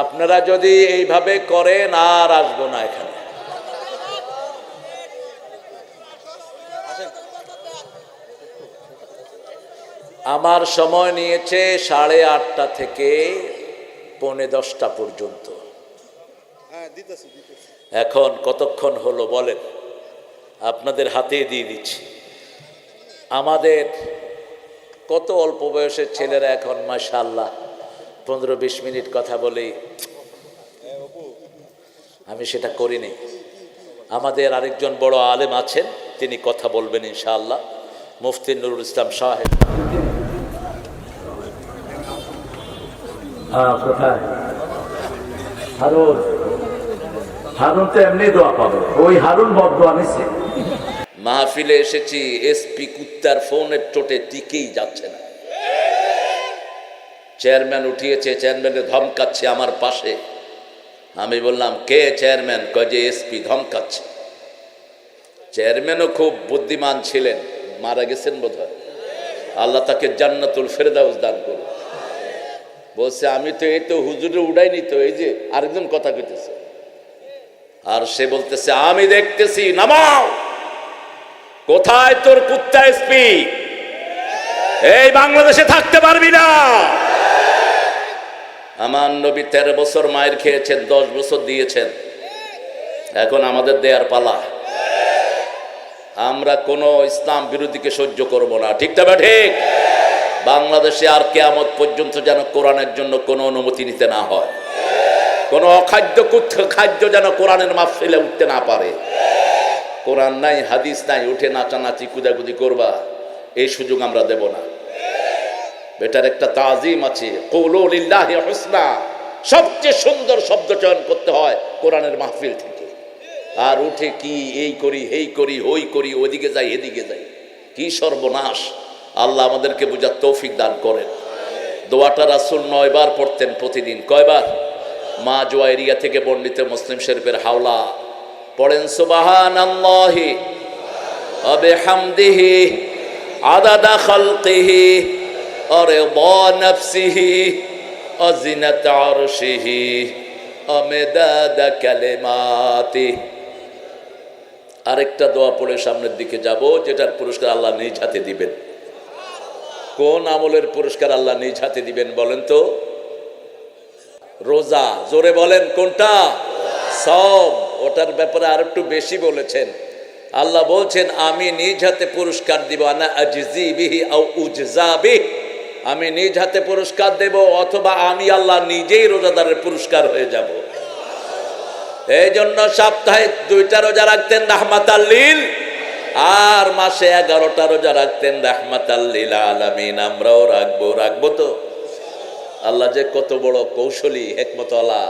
আপনারা যদি এইভাবে করেন আর আসবো না এখানে। আমার সময় নিয়েছে 8:30 থেকে 9:45 পর্যন্ত। এখন কতক্ষণ হলো বলেন? আপনাদের হাতে দিয়ে দিচ্ছি। আমাদের কত অল্প বয়সের ছেলেরা এখন মাশাআল্লাহ 15-20 মিনিট কথা বলেই, আমি সেটা করিনি। আমাদের আরেকজন বড় আলেম আছেন, তিনি কথা বলবেন ইনশাআল্লাহ, মুফতি নুরুল ইসলাম সাহেব। কোথায় হারুন? হারুন তো এমনি দোয়া পাবে, ওই হারুন বদদোয়া নিছে। মাহফিলে এসেছি, এসপি কুত্তার ফোনের টোটে টিকেই যাচ্ছে না। চেয়ারম্যান উঠিয়েছে, চেয়ারম্যানের ধমকাচ্ছে আমার পাশে। আমি বললাম কে চেয়ারম্যান? কয় যে এসপি ধমকাচ্ছে। চেয়ারম্যানও খুব বুদ্ধিমান ছিলেন, মারা গেছেন বোধহয়, আল্লাহ তাকে জান্নাতুল ফেরদাউস দান করুন। বলছে আমি তো এই তো হুজুরে উড়াইনি তো, এই যে আরেকজন কথা কইতেছে। আর সে বলতেছে আমি দেখতেছি, নামাও। কোথায় তোর কুত্তা এসপি? এই বাংলাদেশে থাকতে পারবি না। আমার নবী 13 বছর মায়ের খেয়েছেন, 10 বছর দিয়েছেন, এখন আমাদের দেয়ার পালা। আমরা কোনো ইসলাম বিরোধীকে সহ্য করব না, ঠিক না ঠিক? বাংলাদেশে আর কিয়ামত পর্যন্ত যেন কোরআনের জন্য কোনো অনুমতি নিতে না হয়, কোনো অখাদ্য খাদ্য যেন কোরআনের মাহফিলে উঠতে না পারে। কোরআন নাই, হাদিস নাই, উঠে নাচানাচি কুদাকুদি করবা, এই সুযোগ আমরা দেব না। বেটার একটা তাজিম আছে, কৌলু লিল্লাহি হুসনা, সবচেয়ে সুন্দর শব্দ চয়ন করতে হয় কোরআনের মাহফিল থেকে। আর উঠে কি এই করি, হেই করি, হই করি, ওদিকে যাই এদিকে যাই, কি সর্বনাশ। আল্লাহ আমাদেরকে বুঝার তৌফিক দান করেন। দোয়াটা রাসূল 9 বার পড়তেন প্রতিদিন। কয়বার? মা জুয়াইরিয়া থেকে বর্ণিত মুসলিম শরীফের হাওলা পড়েন, সুবহানাল্লাহি ওয়া বিহামদিহি আদাদা খালকিহি ওয়া রিদা নাফসিহি ওয়া জিনাতা আরশিহি ওয়া মিদাদা কালিমাতিহি। আরেকটা দোয়া পড়ে সামনের দিকে যাব, যেটার পুরস্কার আল্লাহ নিজ হাতে দিবেন। কোন আমলের পুরস্কার আল্লাহ নিজ হাতে দিবেন বলেন তো? রোজা। জোরে বলেন কোনটা? সব। ওটার ব্যাপারে আর একটু বেশি বলেছেন। আল্লাহ বলছেন আমি নিজ হাতে পুরস্কার দিব, আনা আজজি বিহি আও উজজা বিহি, আমি নিজ হাতে পুরস্কার দেব, অথবা আমি আল্লাহ নিজেই রোজাদারের পুরস্কার হয়ে যাব। এই জন্য সপ্তাহে 2টা রোজা রাখতেন রাহমাতাল লিল, আর মাসে 11টা রোজা রাখতেন রাহমাতাল লিল আলামিন। আমরাও রাখবো তো। আল্লাহ যে কত বড় কৌশলী, হিকমতওয়ালা।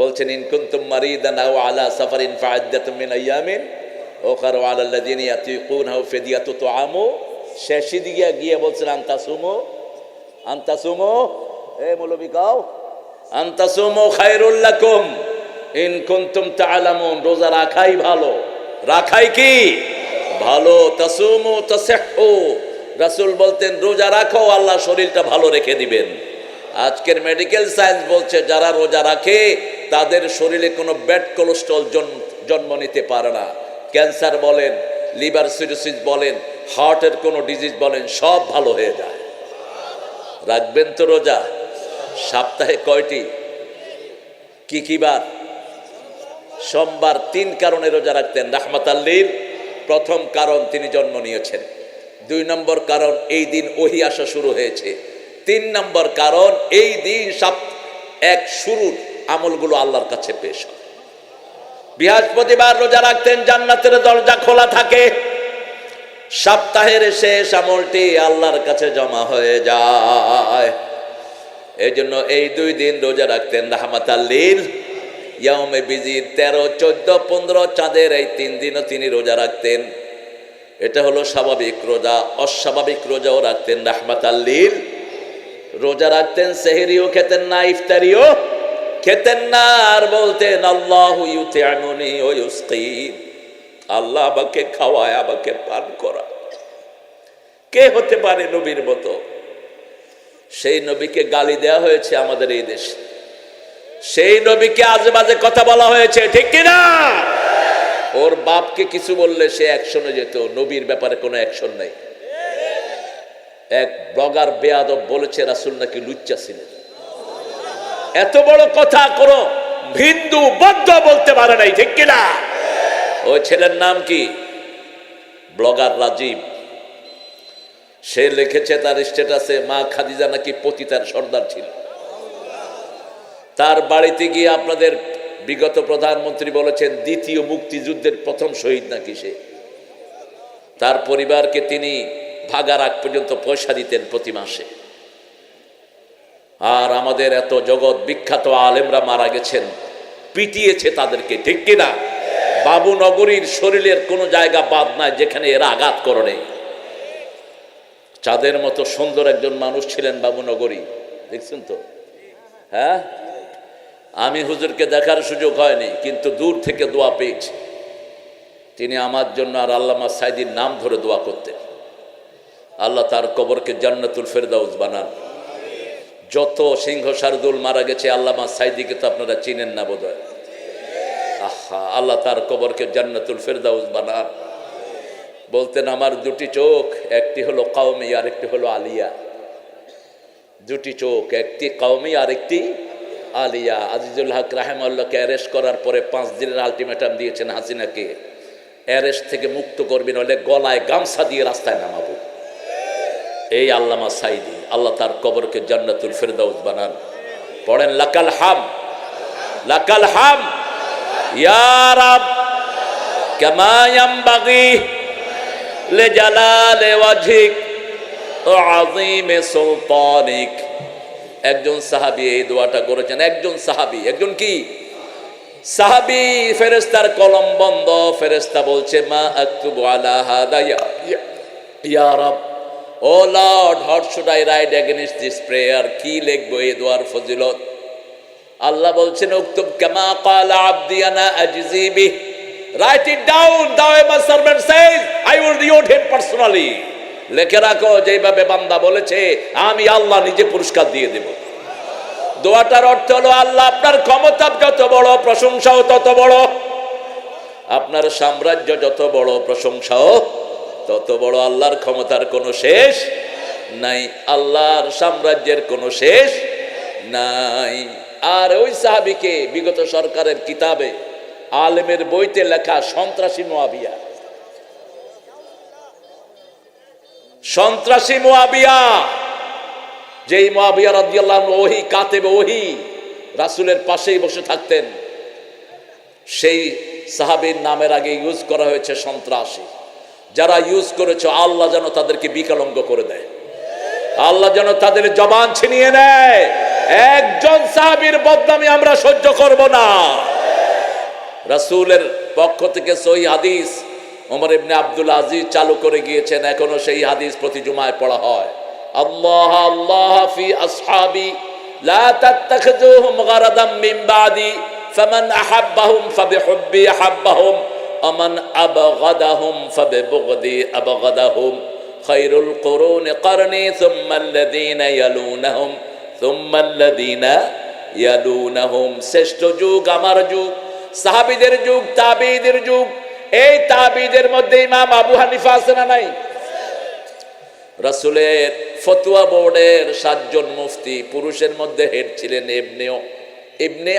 বলছেন ইন কুনতুম মারিদান আও আলা সাফারিন ফাইদ্দাতুম মিন আইয়ামিন উখরা ওয়া আলাল্লাযিনা ইয়াতিকুনহু ফিদিয়াতু তুআমু। শেষে দিকে গিয়ে বলছেন আনতাসুমু, এ মৌলবি কাও, আনতাসুমু খায়রুল লাকুম ইন কুনতুম তা'লামুন। রোজা রাখাই ভালো, রাখাই কি ভালো। তাসুমু তাসিহু, রাসূল বলতেন রোজা রাখো, আল্লাহ শরীরটা ভালো রেখে দিবেন। আজকের মেডিকেল সায়েন্স বলছে যারা রোজা রাখে তাদের শরীরে কোনো ব্যাড কোলেস্ট্রল জন্ম নিতে পারে না। ক্যান্সার বলেন, লিভার সিরোসিস বলেন, হার্টের কোনো ডিজিজ বলেন, সব ভালো হয়ে যায়। রাখবেন তো রোজা? সপ্তাহে কয়টি? কি বার? সোমবার। 3 কারণে রোজা রাখতেন রাহমাতাল লিল। প্রথম কারণ তিনি জন্ম নিয়েছেন। 2 নম্বর কারণ এই দিন ওহী আসা শুরু হয়েছে। 3 নম্বর কারণ এই দিন এক শুরুর আমলগুলো আল্লাহর কাছে পেশ হয়। বৃহস্পতিবার রোজা রাখতেন, জান্নাতের দরজা খোলা থাকে। সপ্তাহের শেষ আমলটি আল্লাহর কাছে জমা হয়ে যায়। এই জন্য এই 2 দিন রোজা রাখতেন রাহমাতাল লিল। ইয়াউমে বিজির 13, 14, 15 চাঁদের এই 3 দিনও তিনি রোজা রাখতেন। এটা হলো স্বাভাবিক রোজা। অস্বাভাবিক রোজাও রাখতেন রাহমাতাল লিল। রোজা রাখতেন, সেহরিও খেতেন না, ইফতারিও খেতেন না। আর বলতেন আল্লাহু ইউতি'মুনি ওয়া ইউসকিন, আল্লাহ আমাকে খাওয়ায়, আমাকে পান করা। কে হতে পারে নবীর মতো? সেই নবীকে গালি দেওয়া হয়েছে আমাদের এই দেশে। সেই নবীকে আজে বাজে কথা বলা হয়েছে, ঠিক কিনা? ওর বাপকে কিছু বললে সে অ্যাকশনে যেত, নবীর ব্যাপারে কোনো অ্যাকশন নাই। এক ব্লগার বেয়াদব বলেছে রাসূল নাকি লুচ্চা ছিলেন। এত বড় কথা কোন হিন্দু বৌদ্ধ বলতে পারে নাই, ঠিক কিনা? ওই ছেলের নাম কি? ব্লগার রাজীব। সে লিখেছে তার স্ট্যাটাসে, মা খাদিজা নাকি পতিতার সর্দার ছিল। তার বাড়িতে গিয়ে আপনাদের বিগত প্রধানমন্ত্রী বলেছেন দ্বিতীয় মুক্তিযুদ্ধের প্রথম শহীদ নাকি সে। তার পরিবারকে তিনি ভাগার আগ পর্যন্ত পয়সা দিতেন প্রতি মাসে। আর আমাদের এত জগৎ বিখ্যাত আলেমরা মারা গেছেন, পিটিয়েছে তাদেরকে, ঠিক কিনা? বাবু নগরীর শরীরের কোনো জায়গা বাদ নাই যেখানে এরা আঘাত করে নেই। চাঁদের মতো সুন্দর একজন মানুষ ছিলেন বাবু নগরী, দেখছেন তো? হ্যাঁ, আমি হুজুরকে দেখার সুযোগ হয়নি, কিন্তু দূর থেকে দোয়া পেয়েছি। তিনি আমার জন্য আর আল্লামা সাইদির নাম ধরে দোয়া করতেন। আল্লাহ তার কবরকে জান্নাতুল ফেরদাউস বানান। যত সিংহ শারদুল মারা গেছে, আল্লামা সাইদিকে তো আপনারা চিনেন না বোধহয়। আহা, আল্লাহ তার কবরকে জান্নাতুল ফেরদাউস বানান। বলতেন আমার দুটি চোখ, একটি হলো কওমি আর একটি হলো আলিয়া। দুটি চোখ, একটি কওমি আর একটি আলিয়া। আজিজুল হক রাহেমাল্লাহকে অ্যারেস্ট করার পরে 5 দিনের আলটিমেটাম দিয়েছেন হাসিনাকে, অ্যারেস্ট থেকে মুক্ত করবি, নইলে গলায় গামছা দিয়ে রাস্তায় নামাবো। এই আল্লামা সাইদি, আল্লাহ তার কবরকে জান্নাতুল ফেরদাউস বানান। পড়েন লাকাল হাম, লাকাল হাম ইয়া রাব কামা ইয়ামবাগি লিজালালি ওয়াজহিক ওয়া আযীমি সুলতানিক। একজন সাহাবী এই দোয়াটা করেছেন। একজন সাহাবী, একজন কি সাহাবী? ফেরেশতার কলম বন্ধ। ফেরেশতা বলছে মা আকতুবু আলা হাদা ইয়া রাব, O Lord, what should I write against this prayer? কি লিখবো এই দোয়ার ফজিলত? আল্লাহ বলছেন উকতুব কামা ক্বালা আবদি আনা আজজি বিহ, রাইট ইট ডাউন, দাও মাই servant says I will reward him personally. লিখে রাখো, যেভাবে বান্দা বলেছে আমি আল্লাহ নিজে পুরস্কার দিয়ে দেব। দোয়াটার অর্থ হলো আল্লাহ আপনার ক্ষমতা যত বড়, প্রশংসাও তত বড়। আপনার সাম্রাজ্য যত বড়, প্রশংসাও তত বড়। আল্লাহর ক্ষমতার কোনো শেষ নাই, আল্লাহর সাম্রাজ্যের কোনো শেষ নাই। আর ওই সাহাবীকে বিগত সরকারের কিতাবে, আলেমের বইতে লেখা সন্ত্রাসী মুআবিয়া, সন্ত্রাসী মুআবিয়া, যেই মুআবিয়া রাদিয়াল্লাহু আনহু ওহী কাতেবে ওহী, রাসূলের পাশেই বসে থাকতেন, সেই সাহাবীর নামের আগে ইউজ করা হয়েছে সন্ত্রাসী। যারা ইউজ করেছে আল্লাহ যেন তাদেরকে বিকলাঙ্গ করে দেয়, আল্লাহ যেন তাদের জবান ছিনিয়ে নেয়। একজন সাহাবীর বদনামি আমরা সহ্য করব না। রাসূলের পক্ষ থেকে সহিহ হাদিস ওমর ইবনে আব্দুল আজিজ চালু করে গিয়েছেন, এখনো সেই হাদিস প্রতি জুমায় পড়া হয়। আল্লাহ আল্লাহ ফি আসহাবি লা তাত্তাখিযুহুম গারাদাম মিন বাদি ফামান আহাব্বাহুম ফাবিহুব্বি আহাব্বাহুম ومن أبغضهم فببغضي أبغضهم خير القرون قرني ثم الذين يلونهم ثم الذين يلونهم। শ্রেষ্ঠ যুগ আমার যুগ, সাহাবীদের যুগ, তাবেঈদের যুগ। এই তাবেঈদের মধ্যে ইমাম আবু হানিফা আছে না নাই? রাসূলের ফতোয়া বোর্ডের 7 জন মুফতি, পুরুষের মধ্যে হেড ছিলেন ইবনে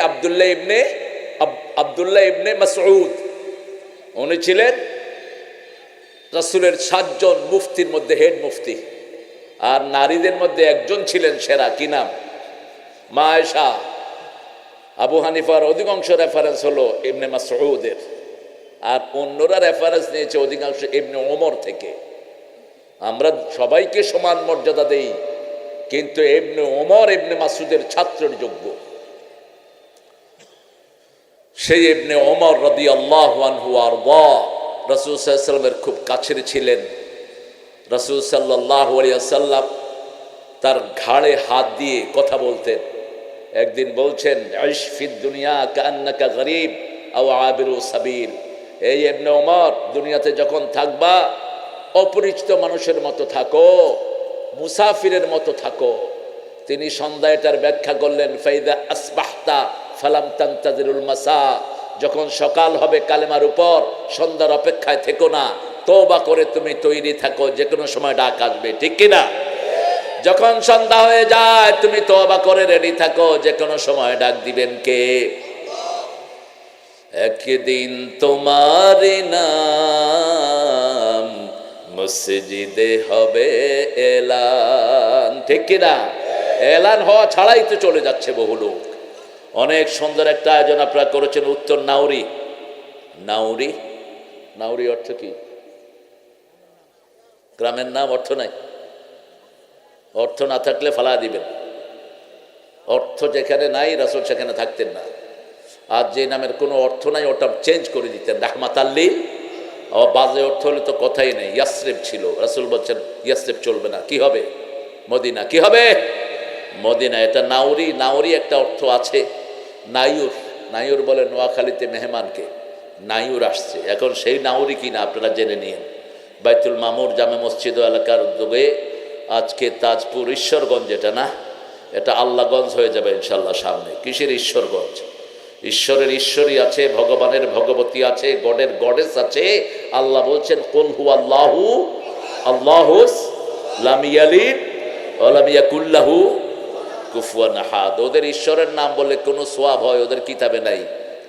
আব্দুল্লাহ ইবনে মাসউদ। উনি ছিলেন রাসূলের 7 জন মুফতির মধ্যে হেড মুফতি। আর নারীদের মধ্যে একজন ছিলেন সেরা, কি নাম? মা আয়েশা। আবু হানিফার অধিকাংশ রেফারেন্স হলো ইবনে মাসউদের, আর অন্যরা রেফারেন্স নিয়েছে অধিকাংশ ইবনে ওমর থেকে। আমরা সবাইকে সমান মর্যাদা দেই, কিন্তু ইবনে ওমর ইবনে মাসউদের ছাত্রের যোগ্য। সেই ইবনে ওমর রাদিয়াল্লাহু আনহু আরদা রাসূল সাল্লাল্লাহু আলাইহি ওয়াসাল্লামের খুব কাছের ছিলেন। রাসূল সাল্লাল্লাহু আলাইহি ওয়াসাল্লাম তার ঘাড়ে হাত দিয়ে কথা বলতেন। একদিন বলছেন আইশ ফিদ দুনিয়া কান্নাকা গরীব আও আবিরু সাবিল। এই ইবনে ওমর, দুনিয়াতে যখন থাকবা অপরিচিত মানুষের মতো থাকো, মুসাফিরের মতো থাকো। তিনি সন্ধ্যায় এটার ব্যাখ্যা করলেন ফাইদা আসবাহতা ফালাম তান্তাজিরুল মাসা, যখন সকাল হবে কালেমার উপর সন্ধ্যার অপেক্ষায় থেকো না, তওবা করে তুমি তৈরি থাকো, যে কোনো সময় ডাক আসবে, ঠিক কিনা? যখন সন্ধ্যা হয়ে যায় তুমি তওবা করে রেডি থাকো, যে কোনো সময় ডাক দিবেন কে? একদিন তোমার নাম মসজিদে হবে এলান, ঠিক কিনা? এলান হওয়া ছাড়াই তো চলে যাচ্ছে বহু লোক। অনেক সুন্দর একটা আয়োজন আপনারা করেছেন উত্তর নাউরি। নাউরি, নাউরি অর্থ কি? গ্রামের নাম, অর্থ নাই। অর্থ না থাকলে ফালা দিবেন। অর্থ যেখানে নাই রাসূল সেখানে থাকতেন না। আর যে নামের কোনো অর্থ নাই ওটা চেঞ্জ করে দিতেন, রাহমাতাল্লিল। আবার বাজে অর্থ হলে তো কথাই নেই। ইয়াসরিব ছিল, রাসূল বলছেন ইয়াসরিব চলবে না, কি হবে? মদিনা। কি হবে? মদিনা। এটা নাউরি। নাউরি একটা অর্থ আছে। নাইয়ুর, নাইয়ুর বলে নোয়াখালীতে মেহমানকে। নাইয়ুর আসছে, এখন সেই নাউরি কিনা আপনারা জেনে নিন। বাইতুল মামুর জামে মসজিদ এলাকার উদ্যোগে আজকে তাজপুর ঈশ্বরগঞ্জ, এটা না, এটা আল্লাহগঞ্জ হয়ে যাবে ইনশাল্লাহ সামনে। কিসের ঈশ্বরগঞ্জ? ঈশ্বরের ঈশ্বরী আছে, ভগবানের ভগবতী আছে, গডের গডেস আছে। আল্লাহ বলছেন কুল হু আল্লাহু আল্লাহুস লাম ইয়ালিদ ওয়া লাম ইয়াকুল লাহু কুফুয়ান আহাদ। ওদের ঈশ্বরের নাম বললে কোনো সওয়াব হয় ওদের কিতাবে নাই,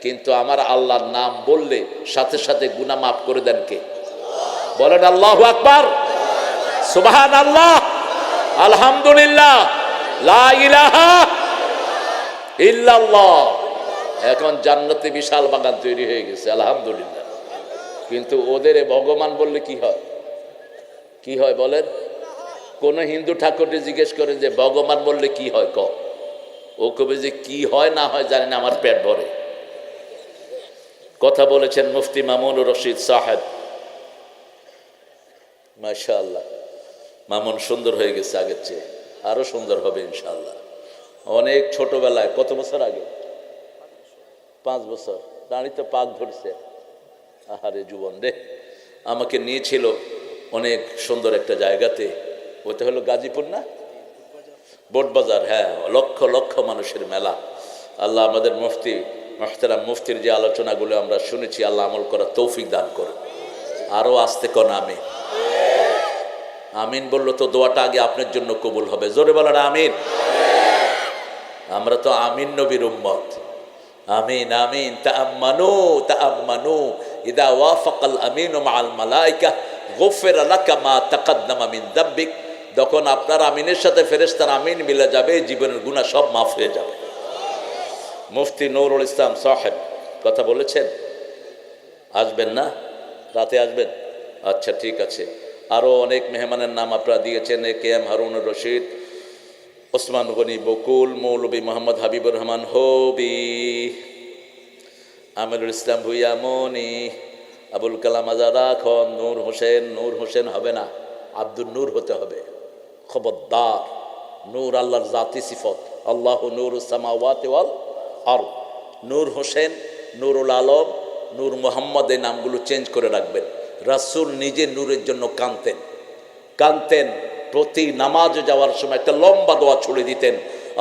কিন্তু আমার আল্লাহর নাম বললে সাথে সাথে গুনাহ মাফ করে দেন কে? বলেন আল্লাহু আকবার, সুবহানাল্লাহ, আলহামদুলিল্লাহ, লা ইলাহা ইল্লাল্লাহ। এখন জান্নাতে বিশাল বাগান তৈরি হয়ে গেছে আলহামদুলিল্লাহ। কিন্তু ওদের ভগবান বললে কি হয়? কি হয় বলেন? কোন হিন্দু ঠাকুরকে জিজ্ঞেস করেন যে ভগবান বললে কি হয়, ক? ও কবে যে কি হয় না হয় জানি না, আমার পেট ভরে। কথা বলেছেন মুফতি মামুনুর রশিদ সাহেব, মাশাআল্লাহ। মামুন সুন্দর হয়ে গেছে আগের চেয়ে, আরো সুন্দর হবে ইনশাআল্লাহ। অনেক ছোটবেলায়, কত বছর আগে? 5 বছর, দাঁড়িতে পাক ধরছে। আহারে জীবন রে, আমাকে নিয়েছিল অনেক সুন্দর একটা জায়গাতে। ওটা হলো গাজীপুর না, বোটবাজার। হ্যাঁ, লক্ষ লক্ষ মানুষের মেলা। আল্লাহ আমাদের মুফতি মুহতারাম মুফতির যে আলোচনাগুলো আমরা শুনেছি, আল্লাহ আমল করার তৌফিক দান করুন। আরো আস্তে কোন আমিন। আমিন বললো তো দোয়াটা আগে আপনার জন্য কবুল হবে। জোরে বলেন আমিন। আমরা তো আমিন নবীর উম্মত। আমিন আমিন। তাআম্মানু তাআম্মানু ইদা ওয়াফাকাল আমিনু মাআল মালায়েকা গুফিরা লাকা মা তাকাদ্দামা মিন যামবিক। যখন আপনার আমিনের সাথে ফেরেশতার আমিন মিলে যাবে, জীবনের গুনাহ সব মাফ হয়ে যাবে। মুফতি নুরুল ইসলাম সাহেব কথা বলেছেন, আসবেন না? রাতে আসবেন? আচ্ছা ঠিক আছে। আরো অনেক মেহমানের নাম আপনারা দিয়েছেন। কে এম হারুনুর রশিদ, ওসমান গনি বকুল, মৌলবী মোহাম্মদ হাবিবুর রহমান হবি, আমিরুল ইসলাম ভুইয়া মনি, আবুল কালাম আজাদা খন, নূর হোসেন। নূর হোসেন হবে না, আব্দুল নূর হতে হবে। খবরদার, নূর আল্লাহর জাতি সিফত। আল্লাহু নূরুস সামাওয়াতি ওয়াল আরদ। নূর হোসেন, নুরুল আলম, নূর মোহাম্মদ, এই নামগুলো চেঞ্জ করে রাখবেন। রাসূল নিজে নূরের জন্য কাঁদতেন। প্রতি নামাজে যাওয়ার সময় একটা লম্বা দোয়া ছুড়ে দিতেন।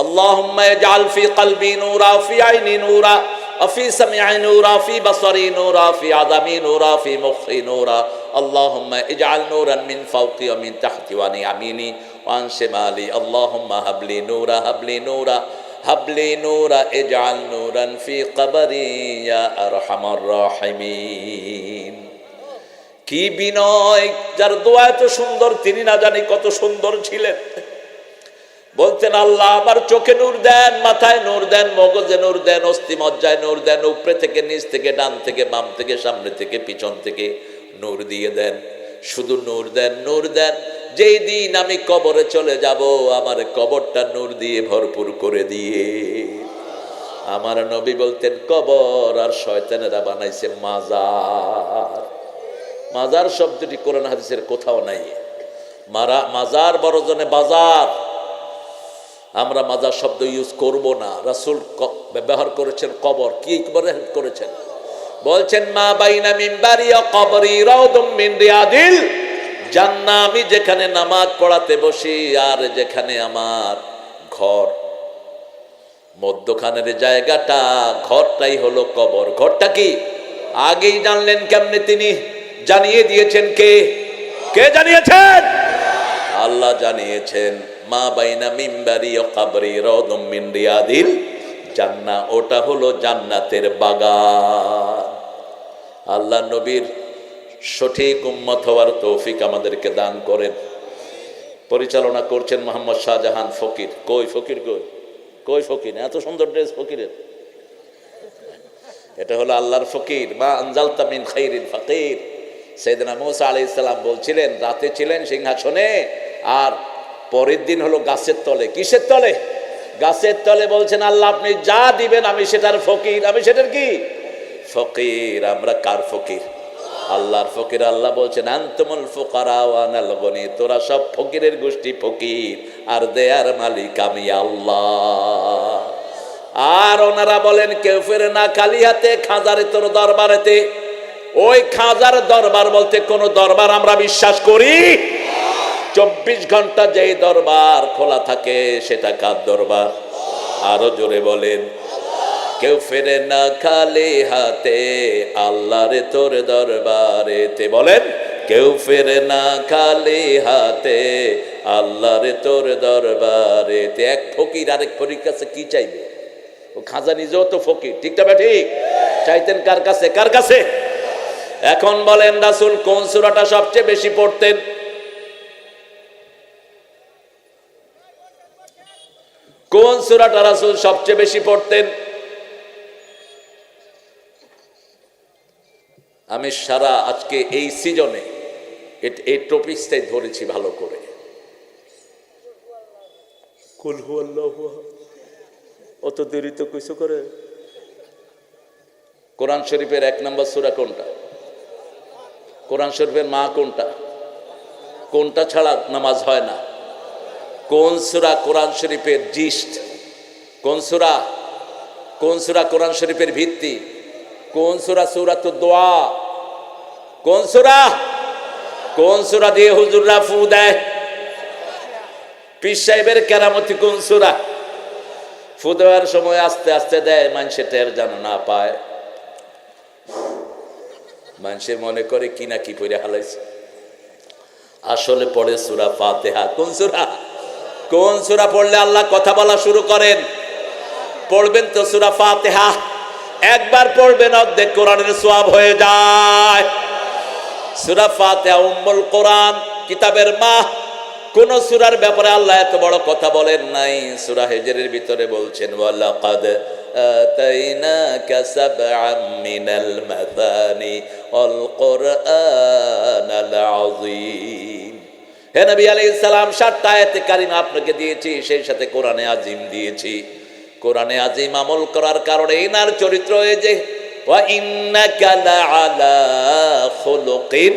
আল্লাহুম্মা ইজআল ফি কলবি নূরা, ফি আইনি নূরা, ফি সামঈ নূরা, ফি বসরি নূরা, ফি আযামি নূরা, ফি মুখি নূরা। আল্লাহুম্মা ইজআল নূরান মিন ফাওকি ওয়া মিন তাহতি ওয়া আন ইয়ামিনি ওয়া আন শিমালি। আল্লাহুম্মা হাবলি নূরা, হাবলি নূরা, হাবলি নূরা, ইজআল নূরান ফি কবরি ইয়া আরহামার রাহিমিন। কি বিনয়! যার দোয়া এত সুন্দর, তিনি না জানি কত সুন্দর ছিলেন। বলতেন আল্লাহ আমার চোখে নূর দেন, মাথায় নূর দেন, মগজে নূর দেন, অস্থি মজ্জায় নূর দেন, উপরে থেকে নিচ থেকে, ডান থেকে বাম থেকে, সামনে থেকে পিছন থেকে নূর দিয়ে দেন। শুধু নূর দেন, নূর দেন। যেই দিন আমি কবরে চলে যাব, আমার কবরটা নূর দিয়ে ভরপুর করে দিয়ে। আমার নবী বলতেন কবর আর শয়তানেরা বানাইছে মাজার। মাজার শব্দটি কোরআন হাদিসের কোথাও নাই। মাজার বড়জনে বাজার। আমরা মাজার শব্দ ইউজ করব না। রাসূল ব্যবহার করেছেন কবর। কি করেছেন? বলছেন মা বাইনা মিম্বারি ওয়া কবরি রাউদুম মিন রিয়াদিল জান্নাহ। আমি যেখানে নামাজ পড়াতে বসি আর যেখানে আমার ঘর, মধ্যখানের জায়গাটা, ঘরটাই হলো কবর। ঘরটা কি আগেই জানলেন কেমনে? তিনি জানিয়ে দিয়েছেন। কে কে জানিয়েছেন? আল্লাহ জানিয়েছেন। মা বাইনা মিম্বারি ও কাবরি রাউদুম মিন রিয়াদিল জান্নাহ, ওটা হলো জান্নাতের বাগান। আল্লাহ নবীর সঠিক উম্মত হওয়ার তৌফিক আমাদেরকে দান করেন। পরিচালনা করছেন মোহাম্মদ শাহজাহান ফকির। কই ফকির? কই কই ফকির? এত সুন্দর ড্রেস ফকিরের। এটা হলো আল্লাহর ফকির। মা আনজালতা মিন খাইরিল ফাকির। সাইয়েদনা মূসা আলাইহিস সালাম বলছিলেন, রাতে ছিলেন সিংহাসনে, আর পরের দিন হলো গাছের তলে। কিসের তলে? গাছের তলে। বলছেন, আল্লাহ আপনি যা দিবেন আমি সেটার ফকির। আমি সেটার কি ফকির? আমরা কার ফকির? আল্লাহর ফকির। আল্লাহ বলছেন, আনতুমুল ফুকারা ওয়া আনাল গনি, তোরা সব ফকিরের গোষ্ঠী ফকির, আর দেয়ার মালিক আমি আল্লাহ। আর ওনারা বলেন, কেউ ফেরে না খালি হাতে, খাজারে তোর দরবারেতে। ওই খাজার দরবার বলতে কোন দরবার আমরা বিশ্বাস করি? 24 ঘন্টা যেই দরবার খোলা থাকে সেটা কার দরবার? আরো জোরে বলেন। কেউ ফেরে না খালি হাতে, আল্লাহরে তোর দরবারেতে। বলেন, কেউ ফেরে না খালি হাতে, আল্লাহরে তোর দরবারেতে। এক ফকির আরেক ফকির কাছে কি চাইবে? ও খাজা নিজেও তো ফকির, ঠিক না? ঠিক। চাইতেন কার কাছে? কার কাছে? এখন বলেন, রাসূল কোন সূরাটা সবচেয়ে বেশি পড়তেন? কোন সূরাটা রাসূল সবচেয়ে বেশি পড়তেন? আমি সারা আজকে এই সিজনে এই টপিকটাই ধরেছি ভালো করে। কুল হুয়াল্লাহু আহাদ। অত দেরি তো কিছু করে। কোরআন শরীফের 1 নম্বর সূরা কোনটা? কোরআন শরীফের মা কোনটা? কোনটা ছাড়া নামাজ হয় না? কোন সূরা কোরআন শরীফের জিস্ট? কোন সূরা? কোন সূরা কোরআন শরীফের ভিত্তি? কোন সূরা? সূরাতুদ দোয়া। কোন সূরা? কোন সূরা দিয়ে হুজুররা ফু দেয়? পীর সাহেবের কেরামতি কোন সূরা? ফু দেওয়ার সময় আস্তে আস্তে দেয়, মানুষে টের যেন না পায়। মানুষে মনে করে কি না কি পড়ে হালাইছে, আসলে পড়ে সূরা ফাতিহা। কোন সূরা? কোন সূরা পড়লে আল্লাহ কথা বলা শুরু করেন? পড়বেন তো সূরা ফাতিহা। একবার পড়বেন অর্ধেক কোরআনের সওয়াব হয়ে যায়। সূরা ফাতিহা উম্মুল কোরআন, কিতাবের মা। কোন সূরার ব্যাপারে আল্লাহ এত বড় কথা বলেন নাই? সূরা হিজরের ভিতরে বলছেন, ওয়ালাকাদ আতাইনাকা সাবআম মিনাল মাসানি ওয়াল কুরআনাল আযীম। হে নবী আলাইহিস সালাম, 7টা আয়াতে কারিমা আপনাকে দিয়েছি, সেই সাথে কোরআনে আযীম দিয়েছি। কোরআনে আযীম আমল করার কারণে ইনার চরিত্র এই যে ওয়া ইন্নাকা লাআলা খুলুকিন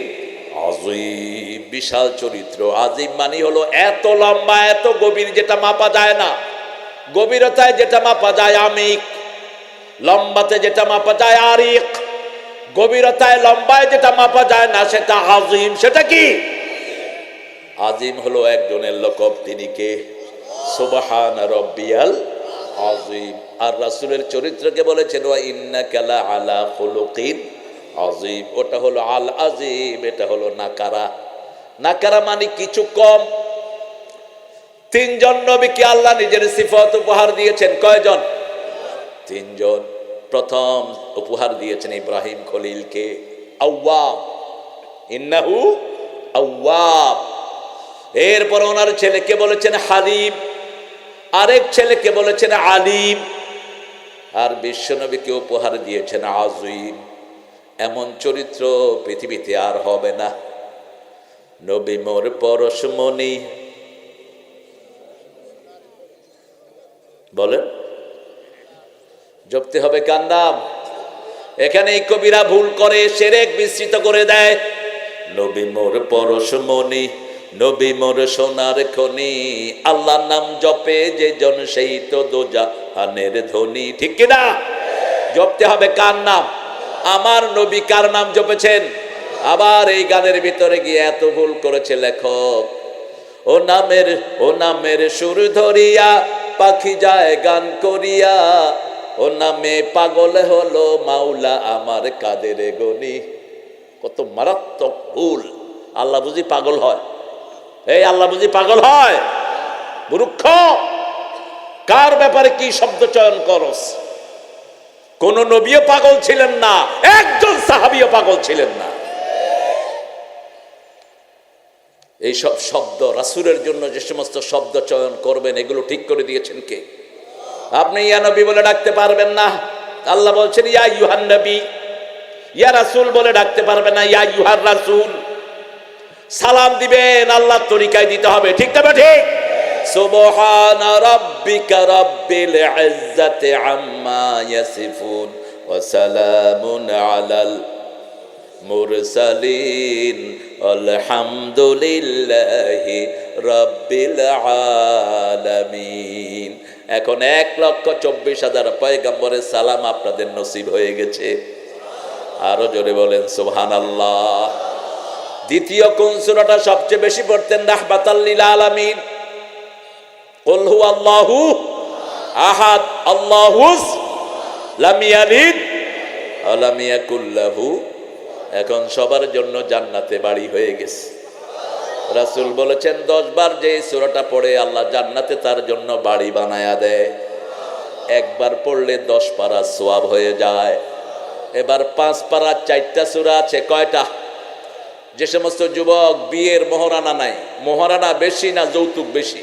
আযীম, বিশাল চরিত্র। আযীম মানে হলো এত লম্বা, এত গভীর, যেটা মাপা যায় না। গভীরতায় যেটা মাপা যায় আমিক, লম্বাতে যেটা মাপা যায় আরিক। গভীরতায় লম্বায় যেটা মাপা যায় না সেটা আযীম। সেটা কি? আযীম হলো একজনের লকব। তিনি কে? সুবহান রাব্বিয়াল আযীম। আর রাসূলের চরিত্রকে বলেছেন ওয়া ইন্নাকা লাআলা খুলুকিন আযীম। ওটা হলো আল আযীম, এটা হলো নাকারা। নাকারা মানে কিছু কম। 3 জন নবীকে আল্লাহ নিজের সিফাত উপহার দিয়েছেন। কয়জন? 3 জন। প্রথম উপহার দিয়েছেন ইব্রাহিম খলিলকে, আওয়াব, ইন্নাহু আওয়াব। এরপর ওনার ছেলেকে বলেছেন হালিম, আরেক ছেলেকে বলেছেন আলিম, আর বিশ্বনবীকে উপহার দিয়েছেন আযীম। এমন চরিত্র পৃথিবীতে আর হবে না। নবী মোর পরশমণি। বলেন, জপতে হবে কার নাম? এখানে এই কবিরা ভুল করে, শিরক বিস্তৃত করে দেয়। নবী মোর পরশমণি, নবী মোর সোনার খনি, আল্লাহর নাম জপে যে জন সেই তো দোজাহানের ধনী। ঠিক কিনা? জপতে হবে কার নাম? আমার নবী কার নাম জপেছেন? আবার এই গানের ভিতরে গিয়ে এত ভুল করেছে লেখক। ও নামের সুর ধরিয়া পাখি যায় গান করিয়া, ও নামে পাগল হলো মাওলা আমার কাদের গনি। কত মারাত্মক ভুল। আল্লাহ বুঝি পাগল হয়? এই আল্লাহ বুঝি পাগল হয়? মূর্খ, কার ব্যাপারে কি শব্দ চয়ন করস? কোন নবীও পাগল ছিলেন না, একজন সাহাবীও পাগল ছিলেন না। এই সব শব্দ, রাসূলের জন্য যে সমস্ত শব্দ চয়ন করবেন, এগুলো ঠিক করে দিয়েছেন কে? আপনি ইয়া নবী বলে ডাকতে পারবেন না। আল্লাহ বলছেন ইয়া আইয়ুহান নবী, ইয়া রাসূল বলে ডাকতে পারবেন না, ইয়া আইয়ুহার রাসূল। সালাম দিবেন আল্লাহর তরিকায় দিতে হবে, ঠিক তবে ঠিক। সুবহানা রাব্বিকা রাব্বিল ইজ্জাতি আম্মা ইয়াসিফুন ওয়া সালামুন আলাল মুরসালিন আলহামদুলিল্লাহি রাব্বিল আলামিন। এখন 1,24,000 পয়গম্বরের সালাম আপনাদের নসিব হয়ে গেছে। আরো জোরে বলেন সুবহানাল্লাহ। দ্বিতীয় কোন সূরাটা সবচেয়ে বেশি পড়তেন? রাহমাতাল লিল আলামিন। কুল হুয়াল্লাহু আহাদ আল্লাহুস লাম ইয়ালিদ ওয়া লাম ইয়াকুল লাহু। এখন সবার জন্য জান্নাতে বাড়ি হয়ে গেছে। রাসূল বলেছেন 10 বার যে সূরাটা পড়ে আল্লাহ জান্নাতে তার জন্য বাড়ি বানায়া দেয়। একবার পড়লে 10 পারা সওয়াব হয়ে যায়। এবার 5 পারা 4টা সূরা আছে। কয়টা? যে সমস্ত যুবক বিয়ের মোহরানা নাই, মোহরানা বেশি না যৌতুক বেশি?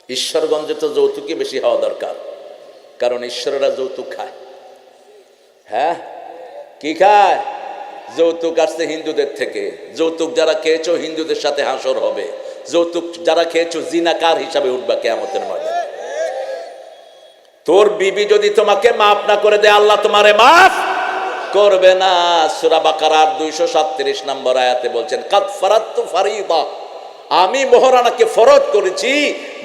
ঈশ্বরগঞ্জে তো যৌতুকই বেশি হওয়া দরকার, কারণ ঈশ্বরেরা যৌতুক খায়। হ্যাঁ, কি খায়? যৌতুক আসছে হিন্দুদের থেকে। যৌতুক যারা খেয়েছো হিন্দুদের সাথে হাসর হবে। যৌতুক যারা খেয়েছো জিনাকার হিসাবে উঠবা কিয়ামতের ময়দানে। তোর বিবি যদি তোমাকে মাফ না করে দেয়, আল্লাহ তোমারে মাফ করবে না। সূরা বাকারার 237 নম্বর আয়াতে বলছেন কাদ ফারাতু ফারিদা, আমি মোহরানাকে ফরজ করেছি।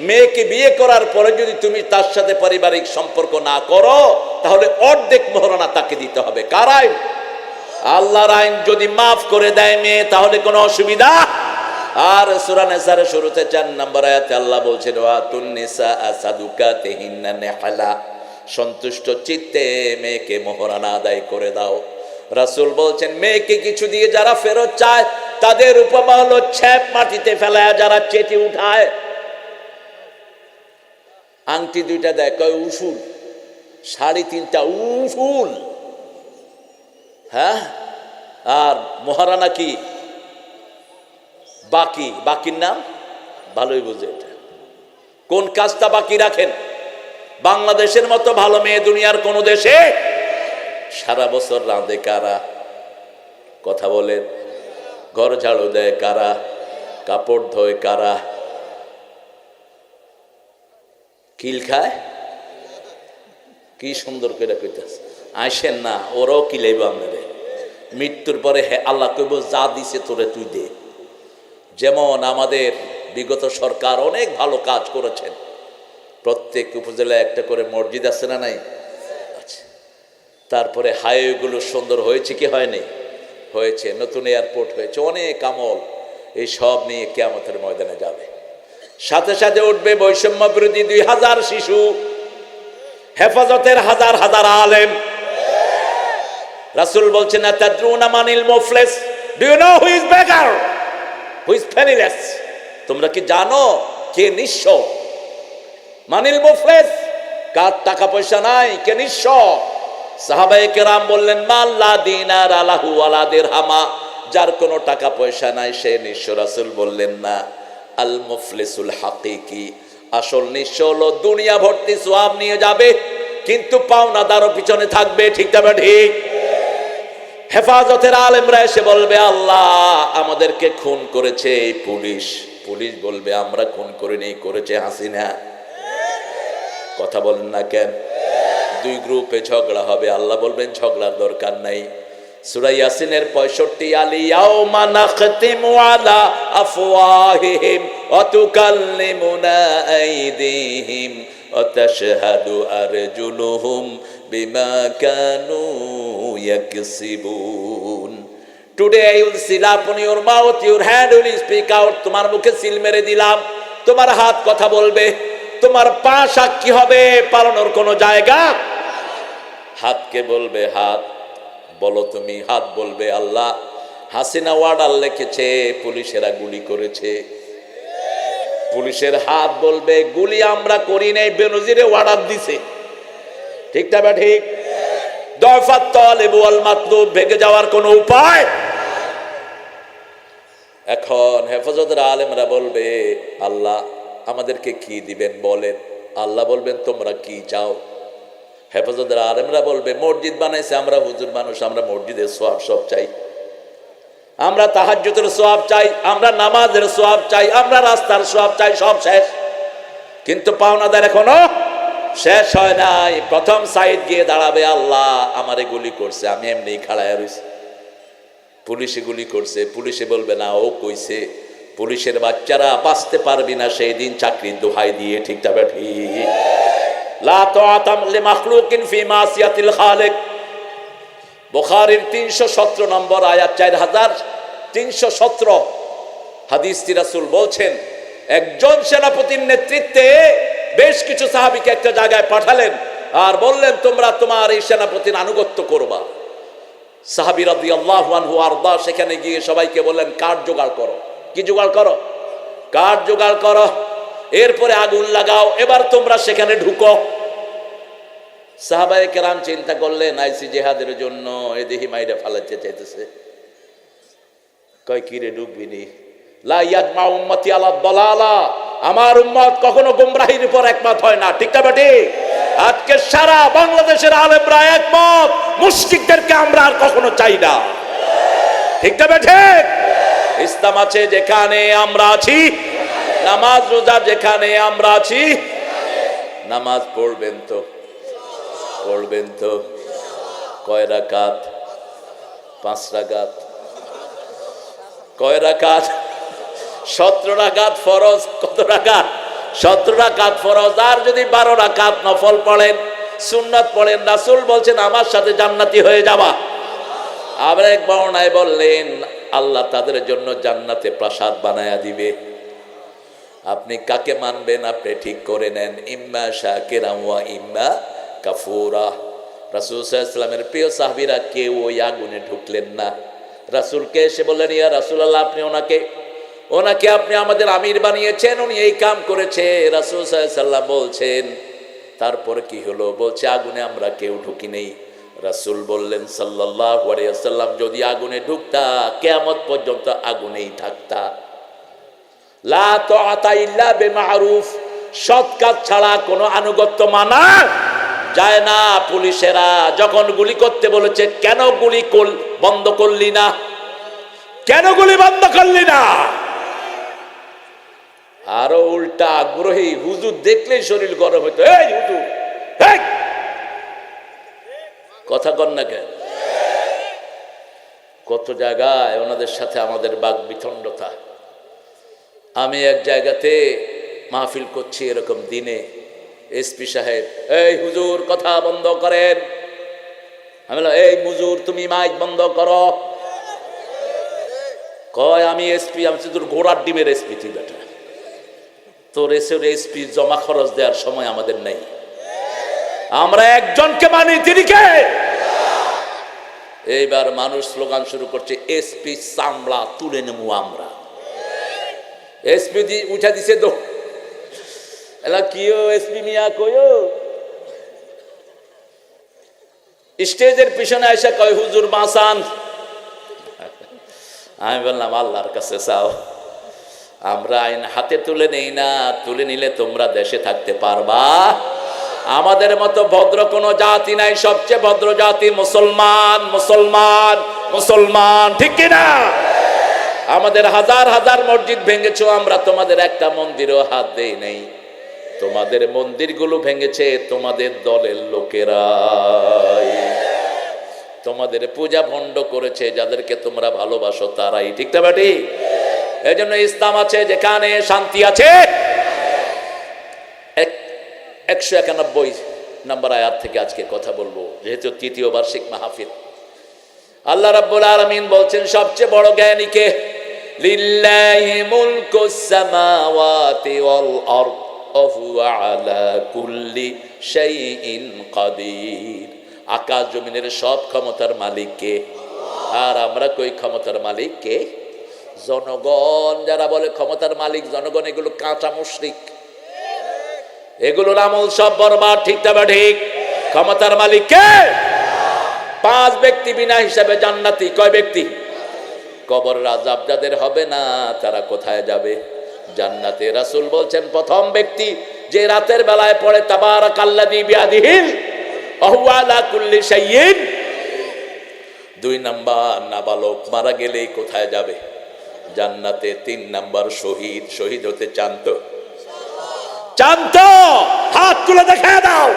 মেয়েকে বিয়ে করার পরে যদি তুমি তার সাথে পারিবারিক সম্পর্ক না করো, তাহলে অর্ধেক মোহরানা তাকে দিতে হবে। কার আইন? আল্লাহর আইন। যদি মাফ করে দেয় মেয়ে, তাহলে কোনো অসুবিধা। আর সূরা নিসার শুরুতে 4 নম্বর আয়াতে আল্লাহ বলছেন ওয়াতুন নিসা সাদুকাতিহিন্না নিহলা, সন্তুষ্ট চিত্তে মেয়েকে মোহরানা আদায় করে দাও। রাসূল বলছেন মেয়েকে কিছু দিয়ে যারা ফেরত চায়, তাদের উপমা হলো ছ্যাপ মাটিতে ফেলায় যারা চেটে উঠায়। আংটি 2টা দেয়, কয় উসুল, 3.5টা উসুল। হ্যাঁ, আর মোহরানা কি? বাকি। বাকির নাম ভালোই বুঝে। এটা কোন কাজটা বাকি রাখেন? বাংলাদেশের মতো ভালো মেয়ে দুনিয়ার কোন দেশে? সারা বছর রাঁধে কারা? কথা বলেন। ঘর ঝাড়ু দেয় কারা? কাপড় ধোয় কারা? কিল খায়? কি সুন্দর করে কইতাছে। আইসেন না, ওরাও কিলাইব আপনাদের। মৃত্যুর পরে আল্লাহ কইব যা দিছে তোরে তুই দে। যেমন আমাদের বিগত সরকার অনেক ভালো কাজ করেছেন। প্রত্যেক উপজেলায় একটা করে মসজিদ আছে না নাই? আচ্ছা। তারপরে হাইওয়েগুলো সুন্দর হয়েছে কি হয়নি? হয়েছে। নতুন এয়ারপোর্ট হয়েছে, অনেক আমল। এই সব নিয়ে কিয়ামতের ময়দানে যাবে। সাথে সাথে উঠবে বৈষম্য বিরোধী 2000 শিশু, হেফাজতের হাজার হাজার আলেম। রাসূল বলছেন তাদরুনা মানিল মুফলিস, do you know who is beggar, who is penniless? তোমরা কি জানো কে নিঃস্ব? মানিল মুফলিস, কার টাকা পয়সা নাই, কে নিঃস্ব? সাহাবায়ে কেরাম বললেন মান লা দিনার আলাহু ওয়ালা দিরহামা, যার কোনো টাকা পয়সা নাই সে নিঃস্ব। রাসূল বললেন না, আল মুফলিসুল হাকিকি, আসল নিঃস্ব হলো দুনিয়া ভর্তি সওয়াব নিয়ে যাবে, কিন্তু পাওনাদারও পিছনে থাকবে। ঠিক তবে ঠিক। হেফাজতের আলেমরা এসে বলবে আল্লাহ আমাদেরকে খুন করেছে এই পুলিশ। পুলিশ বলবে আমরা খুন করিনি, করেছে হাসিনা। কথা বলেন না কেন? 2 গ্রুপে ঝগড়া হবে। আল্লাহ বলবেন ঝগড়ার দরকার নাই। সূরা ইয়াসিনের 65 আলিয়াউমা নাখতিমু আলা আফওয়াহিহিম ওয়া তুকাল্লিমুনা আইদিহিম ওয়া তাশহাদু আরজুলুহুম বিমা Kanu ইয়াকসিবুন। Today I will seal up on your mouth, your hand will speak out. তোমার মুখে সিল মেরে দিলাম, তোমার হাত কথা বলবে, তোমার পা সাক্ষী হবে পালানোর কোনো জায়গা। হাতকে বলবে হাত বলো তুমি, হাত বলবে আল্লাহ হাসিনা ওয়ার্ডার লিখেছে পুলিশেরা গুলি করেছে। পুলিশের হাত বলবে গুলি আমরা করি নাই, বেনজিরে ওয়ার্ডার দিছে। ঠিক না বা ঠিক? দফাত তালিবু ওয়াল মাতলুব, ভেগে যাওয়ার কোনো উপায়। এখন হেফাজতের আলেমরা বলবে আল্লাহ আমাদেরকে কি দিবেন বলেন। আল্লাহ বলবেন তোমরা কি চাও। হেফাজতের আলেমরা বলবে মসজিদ বানাইছে আমরা হুজুর মানুষ, আমরা মসজিদের সওয়াব সব চাই, আমরা তাহাজ্জুদের সওয়াব চাই, আমরা নামাজের সওয়াব চাই, আমরা রাস্তার সওয়াব চাই, সব শেষ। কিন্তু পাওনাদার এখনো শেষ হয় নাই। প্রথম সাইড গিয়ে দাঁড়াবে আল্লাহ আমারে গুলি করছে, আমি এমনি খাড়ায় রইছি। পুলিশে গুলি করছে, পুলিশে বলবে না ও কইছে। পুলিশের বাচ্চারা বাঁচতে পারবি না সেই দিন চাকরির দোহাই দিয়ে। ঠিক না ঠিক? লা তাআতা লিমাখলুকিন ফি মাসিয়াতিল খালিক। বুখারীর 317 নম্বর আয়াত, 4317 হাদিসটি রাসূল বলছেন, একজন সেনাপতির নেতৃত্বে বেশ কিছু সাহাবীকে একটা জায়গায় পাঠালেন আর বললেন তোমরা তোমার এই সেনাপতির আনুগত্য করবা। সাহাবী রাদিয়াল্লাহু আনহু আরদা সেখানে গিয়ে সবাইকে বললেন কাঠ জোগাড় করো। কি জোগাড় করো? কাঠ জোগাড় করো, এরপরে আগুন লাগাও, এবার তোমরা সেখানে ঢুকো। সাহাবায়ে কেরাম চিন্তা করলেন আইসি জিহাদের জন্য, এ দেহি মাইরে ফালাতে চাইতেছে। কয় কি রে ঢুকবি নি? লা ইয়াজমা উম্মতি আলা দালালা, আমার উম্মত কখনো গোমরাহির উপর একমত হয় না। ঠিক না বেটি? আজকে সারা বাংলাদেশের আলেমরা একমত, মুশরিকদেরকে আমরা আর কখনো চাই না। ঠিক না বেটি? ইসলাম আছে যেখানে আমরা আছি, নামাজ রোজা যেখানে আমরা আছি। নামাজ পড়বেন তো? পড়বেন তো? কয় রাকাত? 5 রাকাত। কয় রাকাত? 17 রাকাত ফরজ। কত রাকাত? 17 রাকাত ফরজ। আর যদি 12 রাকাত নফল পড়েন, সুন্নাত পড়েন, রাসূল বলছেন আমার সাথে জান্নাতি হয়ে যাবা। আবার এক বর্ণনায় বললেন আল্লাহ তাদের জন্য জান্নাতে প্রাসাদ বানায়া দিবে। আপনি কাকে মানবেন আপনি ঠিক করে নেন, ইম্মা শাকিরান ওয়া ইম্মা কাফুরা। রাসূল সাল্লাল্লাহু আলাইহি ওয়াসাল্লামের প্রিয় সাহাবীরা কেউ ওই আগুনে ঢুকলেন না। রাসূলকে এসে বললেন ইয়া রাসূলুল্লাহ আপনি ওনাকে আপনি আমাদের আমির বানিয়েছেন, উনি এই কাম করেছে। রাসূল সাল্লাল্লাহু আলাইহি ওয়াসাল্লাম বলছেন তারপর কি হলো? বলছে আগুনে আমরা কেউ ঢুকি নেই। রাসূল বললেন সাল্লাল্লাহু আলাইহি ওয়াসাল্লাম যদি আগুনে ঢুকতা কিয়ামত পর্যন্ত আগুনেই থাকতা। লা তাআতা ইল্লা বিমারুফ, সৎ কাজ ছাড়া কোনো আনুগত্য মানা যায় না। পুলিশেরা যখন গুলি করতে বলেছে কেন গুলি বন্ধ করলি না? কেন গুলি বন্ধ করলি না? আরো উল্টা আগ্রহী, হুজুর দেখলেই শরীর গরম হইতো। এই হুজুর কথা কন না কেন? কত জায়গায় ওনাদের সাথে আমাদের বাক বিতণ্ডতা। আমি এক জায়গাতে মাহফিল করছি এরকম দিনে, এসপি সাহেব এই হুজুর কথা বন্ধ করেন। আমি বললাম এই হুজুর তুমি মাইক বন্ধ করো। কয় আমি এসপি। আমি তোর ঘোড়ার ডিমের এসপি, তুই বেটা তোর এসপি জমা খরচ দেওয়ার সময় আমাদের নেই। আমরা একজনকে মানি, তিনি কে? এইবার মানুষ স্লোগান শুরু করছে এসপি চামড়া তুলে নেবো আমরা। এসপি উঠা দিছে তো এলা কিও এসপি মিয়া কইও। স্টেজের পিছনে এসে কয় হুজুর বাঁচান। আমি বললাম আল্লাহর কাছে চাও, আমরা আইন হাতে তুলে নেই না, তুলে নিলে তোমরা দেশে থাকতে পারবা? আমাদের মতো ভদ্র কোনো জাতি নাই, সবচেয়ে ভদ্র জাতি মুসলমান। মুসলমান মুসলমান, ঠিক কিনা? আমাদের হাজার হাজার মসজিদ ভেঙেছো, আমরা তোমাদের একটা মন্দিরও হাত দেই নাই। তোমাদের মন্দিরগুলো ভেঙেছে তোমাদের দলের লোকেরা, তোমাদের পূজা ভণ্ড করেছে যাদেরকে তোমরা ভালোবাসো তারাই। ঠিক না বেটি? এই জন্য ইসলাম আছে যেখানে শান্তি আছে। 191 নম্বর আয়াত থেকে আজকে কথা বলবো, যেহেতু তৃতীয় বার্ষিক মাহফিল। আল্লাহ রাব্বুল আলামিন বলছেন সবচেয়ে বড় জ্ঞানীকে, লিল্লাহি মুলকুস সামাওয়াতি ওয়াল আরদ ওয়া হুয়া আলা কুল্লি শাইইন কাদির। আকাশ জমিনের সব ক্ষমতার মালিক কে? আর আমরা কই ক্ষমতার মালিক কে? জনগণ। যারা বলে ক্ষমতার মালিক জনগণ, এগুলো কাঁচা মুশরিক, এগুলোর আমল সব বরবাদ। ঠিক না ঠিক? ক্ষমতার মালিক কে? 5 ব্যক্তি বিনা হিসাবে জান্নাতি। কয় ব্যক্তি? কবরের আযাব যাদের হবে না তারা কোথায় যাবে? জান্নাতে। রাসূল বলছেন প্রথম ব্যক্তি যে রাতের বেলায় পড়ে তাবারাকাল্লাযী বিয়াদিহিল ওয়া হুয়া আলা কুল্লি শাইইন। 2 নাম্বার নাবালক মারা গেলেই কোথায় যাবে? জান্নাতে। 3 নাম্বার শহীদ। শহীদ হতে চান তো? চান তো? হাত তুলে দেখায় দাও।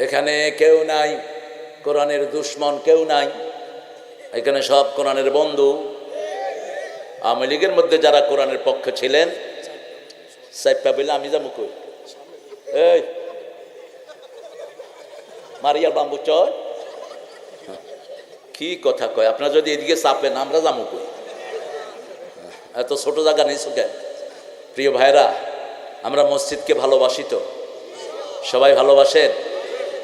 এখানে কেউ নাই কোরআনের দুশ্মন, কেউ নাই এখানে, সব কোরআনের বন্ধু। আওয়ামী লীগের মধ্যে যারা কোরআনের পক্ষে ছিলেন সাইপা বলে আমি যাবো কই? এই মারিয়ার বাম্বু চয় কি কথা কয়? আপনারা যদি এদিকে চাপেন আমরা যাবো কই? এত ছোট জায়গা নেই সুখে। প্রিয় ভাইরা, আমরা মসজিদকে ভালোবাসি তো? সবাই ভালোবাসেন?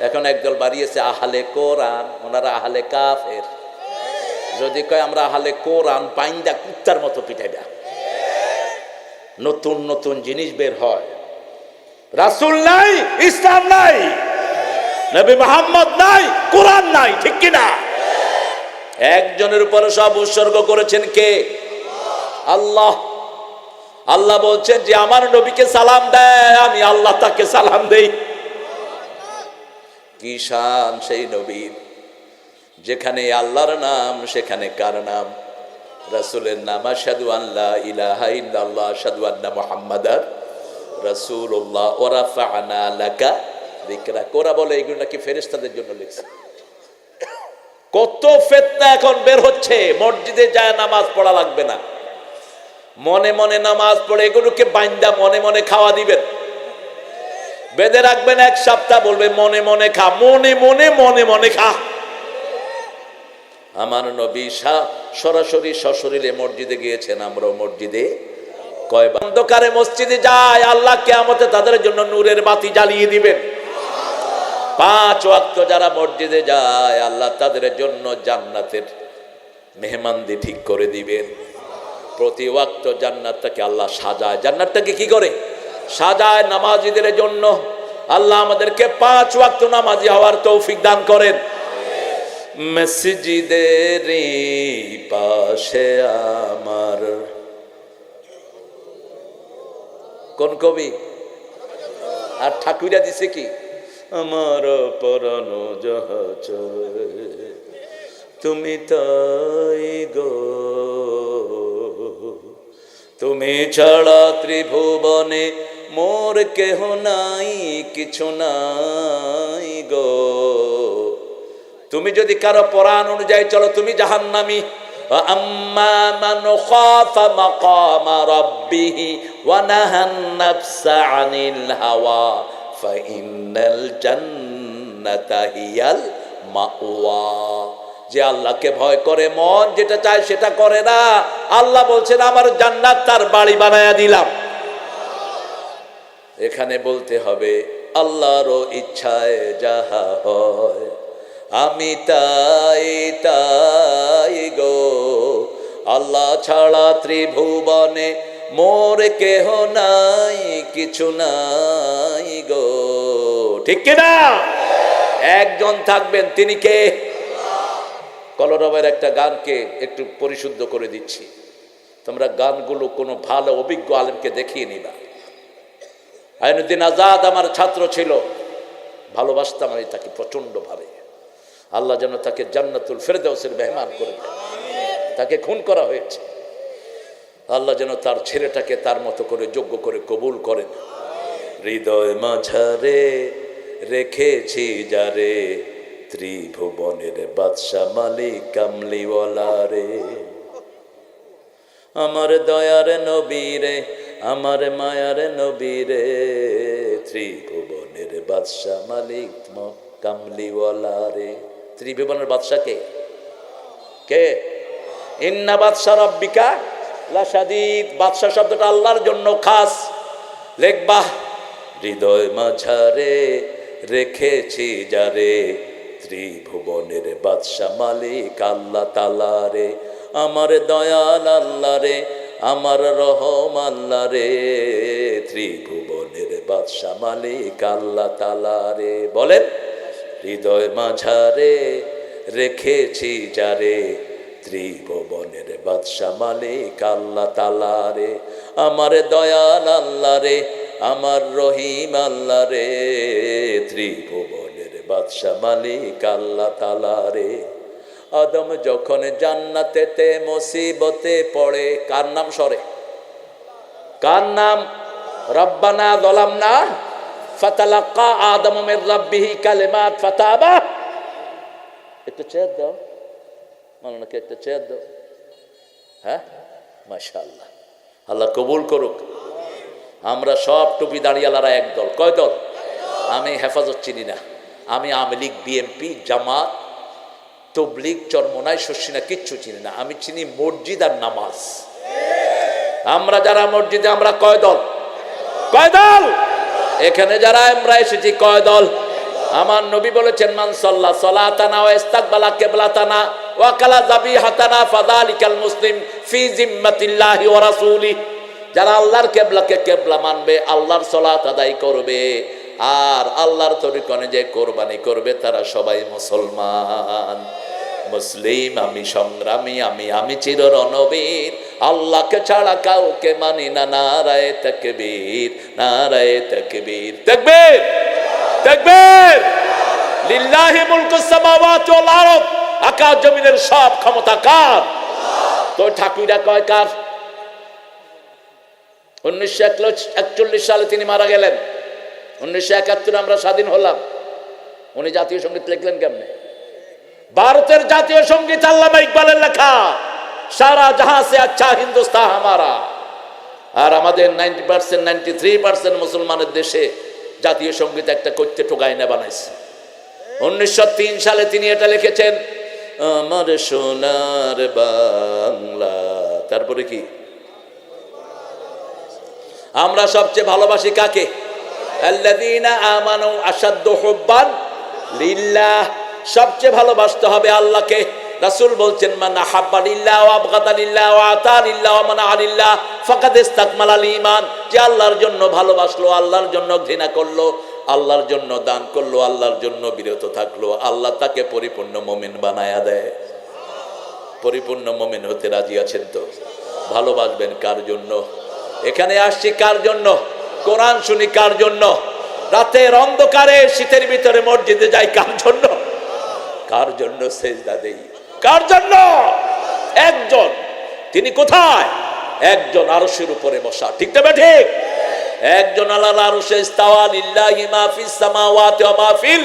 এখন একদল বাড়িয়েছে আহলে কোরআন, ওনারা আহলে কাফের। যদি কয় আমরা আহলে কোরআন, বাইন্দা কুত্তার মতো পিটাইবা। নতুন নতুন জিনিস বের হয়। রাসূল নাই, ইসলাম নাই, নবী মুহাম্মদ নাই, কোরআন নাই। ঠিক কি না? একজনের উপর সব উৎসর্গ করেছেন কে? আল্লাহ। আল্লাহ বলছেন যে আমার নবীকে সালাম দেয়, আমি আল্লাহ তাকে সালাম দেই। কি শান সেই নবীর! যেখানে আল্লাহর নাম সেখানে কার নাম? রাসূলের নাম। আশহাদু আল্লা ইলাহা ইল্লাল্লাহ আশহাদু আন্না মুহাম্মাদার রাসূলুল্লাহ ওয়া রাফা'না লাকা যিকরা। কোরা বলে এগুলো নাকি ফেরেশতাদের জন্য লিখছে। কত ফিতনা এখন বের হচ্ছে। মসজিদে যায় নামাজ পড়া লাগবে না, মনে মনে নামাজ পড়ে এগুলোকে বাইন্দা মনে মনে খাওয়া দিবেন, বেঁধে রাখবেন 1 সপ্তাহ, বলবে মনে মনে খা, মনে মনে মনে মনে খা। আমার নবী সরাসরি সশরীরে মসজিদে গিয়েছেন, আমরাও মসজিদে কয় অন্ধকারে মসজিদে যায়, আল্লাহ কিয়ামতে তাদের জন্য নূরের বাতি জ্বালিয়ে দিবেন। 5 ওয়াক্ত যারা মসজিদে যায় আল্লাহ তাদের জন্য জান্নাতের মেহমানদি ঠিক করে দিবেন। প্রতি ওয়াক্ত জান্নাতটাকে আল্লাহ সাজায়। জান্নাতটাকে কি করে সাজায়? নামাজীদের জন্য। আল্লাহ আমাদেরকে 5 ওয়াক্ত নামাজি হওয়ার তৌফিক দান করেন। মসজিদের পাশে আমার কোন কবি আর ঠাকুরা দিছে কি? আমার পরানো যাহা চায় তুমি তাই গো, তুমি ছাড়া ত্রিভুবনে মোর কেহ নাই, কিছু নাই গো। তুমি যদি কারো পরাণ অনুযায়ী চলো তুমি জাহান্নামী। আম্মা মান খাফা মাকামা রাব্বিহি ওয়া নাহান নাফসা আনিল হাওয়া ফাইন্নাল জান্নাতা হিয়াল মাওয়া। যে আল্লাহকে ভয় করে, মন যেটা চায় সেটা করে না, আল্লাহ বলছেন আমার জান্নাত তার বাড়ি বানায়া দিলাম। এখানে বলতে হবে আল্লাহর ইচ্ছায় যাহা হয় আমি তাই তাই গো। আল্লাহ ছাড়া ত্রিভুবনে মোর কেহ নাই, কিছু নাই গো। ঠিক কিনা? একজন থাকবেন, তিনি কে? কলরবের একটা গানকে একটু পরিশুদ্ধ করে দিচ্ছি, তোমরা গানগুলো কোনো ভালো অভিজ্ঞ আলেমকে দেখিয়ে নিবা। আইনুদ্দিন আজাদ আমার ছাত্র ছিল, ভালোবাসতাম আমি তাকে প্রচন্ড ভাবে। আল্লাহ যেন তাকে জান্নাতুল ফেরদাউসের মেহমান করে দেন। তাকে খুন করা হয়েছে, আল্লাহ যেন তার ছেলেটাকে তার মতো করে যোগ্য করে কবুল করেন। হৃদয় মাঝারে রেখেছি যারে ত্রিভুবনের বাদশা মালিক কামলিওয়ালা রে, আমার দয়ার নবী রে, আমার মায়ার নবী রে, ত্রিভুবনের বাদশা মালিক কামলিওয়ালা রে। ত্রিভুবনের বাদশা কে? কে? ইন্না বাদশা রাব্বিকা লাশাদীদ। বাদশা শব্দটা আল্লাহর জন্য খাস। লিখবা, হৃদয় মাঝারে রেখেছি যারে, ত্রিভুবনের বাদশা মালিক আল্লাহ তাআলা রে, আমার দয়াল আল্লাহ রে, আমার রহম আল্লাহ রে, ত্রিভুবনের বাদশা মালিক আল্লাহ তাআলা রে। বলেন, হৃদয় মাঝারে রেখেছি যারে, ত্রিভুবনের বাদশা মালিক আল্লাহ তাআলা রে, আমার দয়াল আল্লাহ রে, আমার রহিম আল্লাহ রে, ত্রিভুবনের বাদশা মালিক আল্লাহ তাআলা রে। আদম যখন জান্নাতেতে মুসিবতে পড়ে, কার নাম সরে? কার নাম? রব্বানা যালামনা ফাতালাক্কা আদম মির রাব্বিহি কালিমাত ফাতাবা। একটু চেয়ার দাও মাওলানাকে, একটা চেয়ার দাও। হ্যাঁ, মাশাআল্লাহ, আল্লাহ কবুল করুক। আমরা সব টুপি দাঁড়িয়ালারা এক দল। কয় দল? আমি হেফাজত চিনি না, আমি আওয়ামী লীগ, বিএনপি, জামাত, তবলিগ, চরমোনাই, শর্ষিনা কিচ্ছু চিনি না। আমি চিনি মসজিদ আর নামাজ। আমরা যারা মসজিদে, আমরা কয় দল? কয় দল? এখানে যারা আমরা এসেছি কয় দল? আমার নবী বলেছেন, মান সাল্লা সালাতানা ওয়া ইস্তাকবালা কিবলাতানা ওয়া কালা যাবিহাতানা ফাযালিকাল মুসলিম ফি জিম্মাতিল্লাহি ওয়া রাসূলি। যারা আল্লাহর কিবলাকে কিবলা মানবে, আল্লাহর সালাত আদায় করবে আর আল্লাহর তরিকনে যে কোরবানি করবে, তারা সবাই মুসলমান। মুসলিম আমি, সংগ্রামী আমি, আমি চির রণবীর, আল্লাহকে ছাড়া কাউকে মানি না। নারায়ে তাকবীর, নারায়ে তাকবীর, তাকবীর, তাকবীর। লিল্লাহি মুলকুস সামাওয়াতি ওয়াল আরদ। আকাশ জমিনের সব ক্ষমতা কার? তো ঠাকুরটা কয় কার? 1941 সালে তিনি মারা গেলেন। 1971 আমরা স্বাধীন হলাম। উনি জাতীয় সঙ্গীত লিখলেন কেমনে? ভারতের জাতীয় সঙ্গীত আল্লামা ইকবালের লেখা, সারা জাহাঁ সে আচ্ছা হিন্দুস্তান হামারা। আর আমাদের 90%, 93% মুসলমানের দেশে জাতীয় সঙ্গীত একটা করতে টোগাইনা বানাইছে। 1903 সালে তিনি এটা লিখেছেন, আমার সোনার বাংলা। তারপরে কি? আমরা সবচেয়ে ভালোবাসি কাকে? আল্লাযীনা আমানু আশাদ্দু হুব্বান লিল্লাহ। সবচেয়ে ভালোবাসতে হবে আল্লাহকে। রাসূল বলছেন, মান আহাব্বা লিল্লাহ ওয়া আবগাদা লিল্লাহ ওয়া আতা লিল্লাহ ওয়া মানা লিল্লাহ ফাকাদ ইসতাকমালাল ঈমান। যে আল্লাহর জন্য ভালোবাসলো, আল্লাহর জন্য ঘৃণা করলো, আল্লাহর জন্য দান করলো, আল্লাহর জন্য বিরত থাকলো, আল্লাহ তাকে পরিপূর্ণ মুমিন বানায়া দেয়। পরিপূর্ণ মুমিন হতে রাজি আছেন তো? ভালোবাসবেন কার জন্য? এখানে আসছি কার জন্য? কোরআন শুনি কার জন্য? রাতের অন্ধকারে শীতের ভিতরে মসজিদে যাই কার জন্য? কার জন্য সেজদা দেই? কার জন্য? একজন। তিনি কোথায়? একজন আরশের উপরে বসা। ঠিক তবে ঠিক? একজন আল্লাহর আরশে ইস্তাওয়া। লিল্লাহি মা ফিস সামাওয়াতি ওয়া মা ফিল,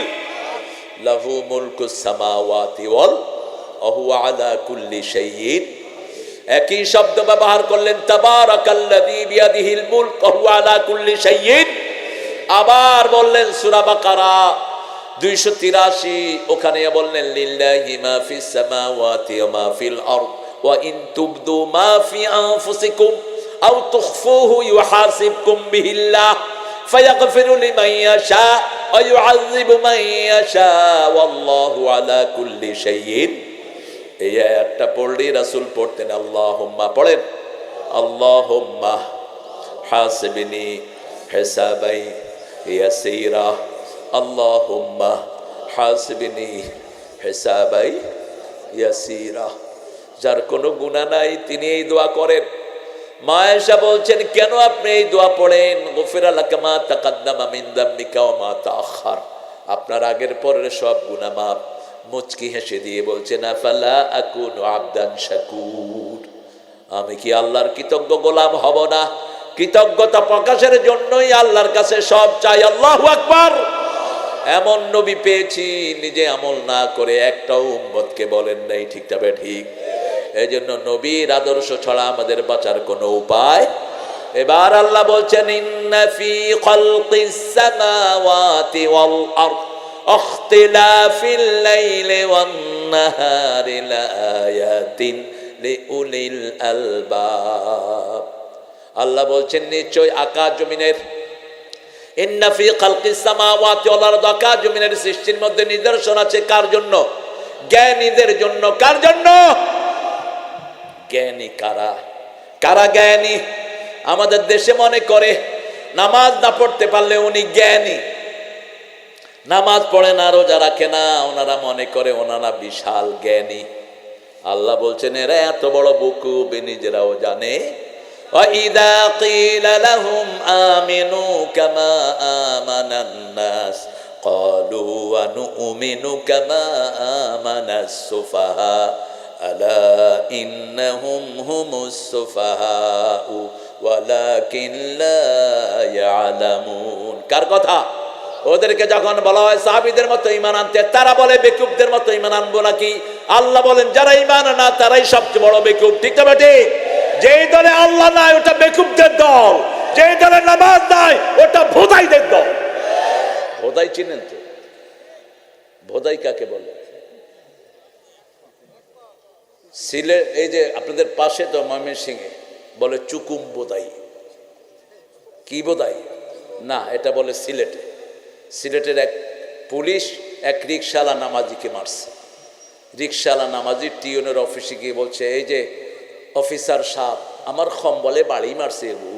লাহু মুলকুস সামাওয়াতি ওয়াল ওয়া আলা কুল্লি শাইইন। একই শব্দ ব্যবহার করলেন, তাবারাকাল্লাযী বিয়াদিহিল মুলক ওয়া হুয়া আলা কুল্লি শাইইন। আবার বললেন সূরা বাকারা 283, ওখানে বললেন, লিল্লাহি মা ফিস সামাওয়াতি ওয়া মা ফিল আরদ ওয়া ইন তুবদু মা ফি আনফুসিকুম আও তুখফুহু ইউহাসিবকুম বিহিল্লাহ ফায়াগফিরু লিমান ইয়াশা ওয়া ইউআযযিবু মান ইয়াশা ওয়াল্লাহু আলা কুল্লি শাইইন। এই আয়াতটা পড়লেই রাসূল পড়তেন, আল্লাহুম্মা, পড়েন, আল্লাহুম্মা হাসিবনি হিসাবাই ইয়াসীরা, আল্লাহুম্মা হাসিবনি হিসাবাই ইয়াসীরা। যার কোনো গুনাহ নাই তিনি এই দোয়া করেন। মা আয়েশা বলছেন, কেন আপনি এই দোয়া পড়েন? গফিরা লাকা মা তাকাদ্দামা মিন যামবিকা ওয়া মা তাআখার। আপনার আগের পরের সব গুনাহ মাফ। মুচকি হেসে দিয়ে বলছেন, আফালা আকুনু আবদান শাকুর। আমি কি আল্লাহর কৃতজ্ঞ গোলাম হব না? কৃতজ্ঞতা প্রকাশের জন্যই আল্লাহর কাছে সব চাই। আল্লাহু আকবার। এমন নবী পেয়েছি নিজে আমল না করে একটাও উম্মতকে বলেন নাই, ঠিক তবে ঠিক। এই জন্য নবীর আদর্শ ছাড়া আমাদের বাঁচার কোনো উপায়। এবার আল্লাহ বলছেন ইন্না ফি খালকিস সামাওয়াতি ওয়াল আরদ ইখতিলাফিল লাইলি ওয়ান নাহারি লাআয়াতিন লিউলিল আলবাব। আল্লাহ বলছেন নিশ্চয় আকাশ জমিনের, ইন্না ফি খালকিস সামাওয়াতি ওয়াল আরদ, আকাশ জমিনের সৃষ্টির মধ্যে নিদর্শন আছে কার জন্য? জ্ঞানীদের জন্য। কার জন্য? জ্ঞানী কারা? কারা জ্ঞানী? আমাদের দেশে মনে করে নামাজ না পড়তে পারলে উনি জ্ঞানী, নামাজ পড়ে না, রোজা রাখে না, ওনারা মনে করে ওনারা বিশাল জ্ঞানী। আল্লাহ বলছেন এরা এত বড় বকুব নিজেরাও জানে। وَإِذَا قِيلَ لَهُمْ آمِنُوا كَمَا آمَنَ النَّاسُ قَالُوا وَنُؤْمِنُ كَمَا آمَنَ السُّفَهَاءُ أَلَا إِنَّهُمْ هُمُ السُّفَهَاءُ وَلَكِنْ لَا يَعْلَمُونَ। কার কথা? ওদেরকে যখন বলা হয় সাহাবীদের মতো ঈমান আনতে, তারা বলে বেকুবদের মতো ঈমান আনবো নাকি? আল্লাহ বলেন যারা ঈমান না তারাই সবচেয়ে বড় বেকুব, ঠিক না বেটে? যেই দলে আল্লাহ নাই ওটা বেকুবদের দল, যেই দলে নামাজ নাই ওটা ভোদাইদের দল। ভোদাই চিনেন তো? ভোদাই কাকে বলে? সিলেট, এই যে আপনাদের পাশে তো ময়মনসিংহে বলে চুকুম বোদাই। কি বোদাই? না, এটা বলে সিলেটে। সিলেটের এক পুলিশ এক রিকশালা নামাজিকে মারছে। রিকশালা নামাজি টিউনের অফিসে গিয়ে বলছে এই যে অফিসার সাহেব আমার খম্বলে বাড়ি মারছে। এবু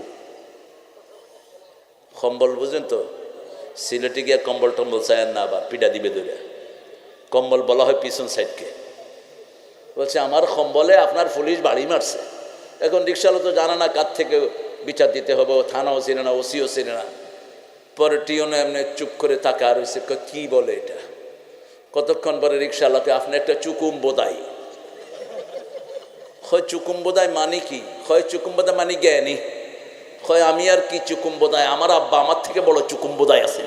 কম্বল বুঝেন তো? সিলেটে গিয়ে কম্বল টম্বল চায় না, আবার পিঠা দিবে ধরে। কম্বল বলা হয় পিছন সাইডকে। বলছে আমার কম্বলে আপনার পুলিশ বাড়ি মারছে। এখন রিক্সাওয়ালা তো জানা না কার থেকে বিচার দিতে হবে, থানাও চিনে না, ওসিও চিনে না। পরে টিউনে এমনি চুপ করে তাকা রয়েছে, কি বলে এটা? কতক্ষণ পরে রিক্সাওয়ালাকে আপনি একটা চুকুম বোদাই। হয় চুকুম বোদাই মানে কি? হয় চুকুম বোদাই মানে জ্ঞানী। হয় আমি আর কি চুকুম বোদাই, আমার আব্বা আমার থেকে বড় চুকুম বোদাই আছে।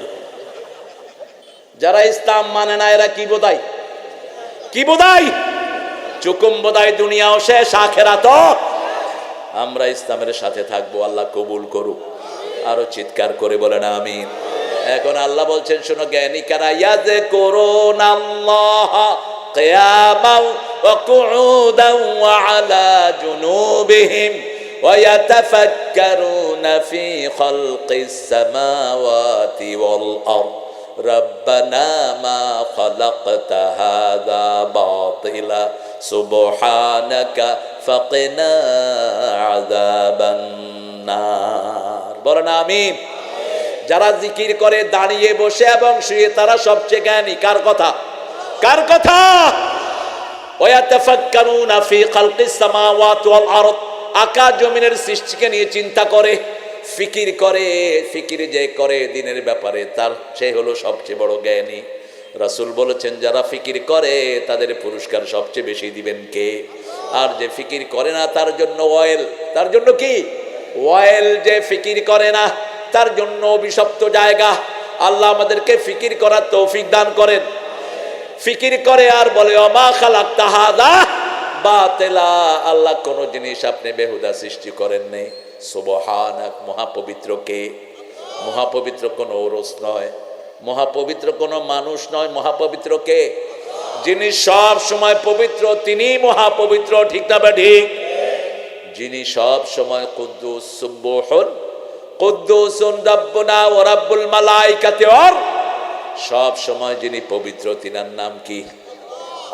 যারা ইসলাম মানে না এরা কি বোদাই? কি বোদাই? চুকুম বোদাই। দুনিয়াও শেষ, আখেরাতও। আমরা ইসলামের সাথে থাকবো, আল্লাহ কবুল করুক। আরো চিৎকার করে বলেন আমিন। এখন আল্লাহ বলছেন শোনো জ্ঞানী কারা? ইয়াযকুরুনাল্লাহ কিয়ামান ওয়া কুউদান ওয়া আলা জুনুবিহিম ওয়া ইয়াতাফাক্কারুনা ফি খালকিস সামাওয়াতি ওয়াল আরদ রব্বানা মা খালাকতা হাযা বাতিলা সুবহানাকা ফাকিনা আযাবান নার। বলেন আমিন। যারা জিকির করে দাঁড়িয়ে বসে এবং শুয়ে তারা সবচেয়ে জ্ঞানী। কার কথা? কার কথা? ওয়াতাফাক্কারুনা ফি খালকিস সামাওয়াতি ওয়াল আরদ, আকাশ জমিনের সৃষ্টিকে নিয়ে চিন্তা করে, ফিকির করে। ফিকির যে করে দিনের ব্যাপারে তার সে হলো সবচেয়ে বড় জ্ঞানী। রাসূল বলেছেন যারা ফিকির করে তাদের পুরস্কার সবচেয়ে বেশি দিবেন কে? আর যে ফিকির করে না তার জন্য ওয়াইল। তার জন্য কি? ওয়াইল। যে ফিকির করে না তার জন্য অভিশপ্ত জায়গা। আল্লাহ আমাদেরকে ফিকির করার তৌফিক দান করেন। ফিকির করে আর বলে ওমা খালাকতা হাযা বাতিলা, আল্লাহ কোন জিনিস আপনি বেহুদা সৃষ্টি করেন নাই। সুবহানাক, মহাপবিত্র কে? মহাপবিত্র কোন ওরস নয়, মহাপবিত্র কোন মানুষ নয়। মহাপবিত্র কে? যিনি সব সময় পবিত্র তিনি মহাপবিত্র, ঠিক না বা ঠিক? যিনি সব সময় কুদ্দুস সুবহুন কুদ্দুসুন রাব্বুনা ওয়া রাব্বুল মালাইকাতি ওয়ার, সব সময় যিনি পবিত্র তিনার নাম কি?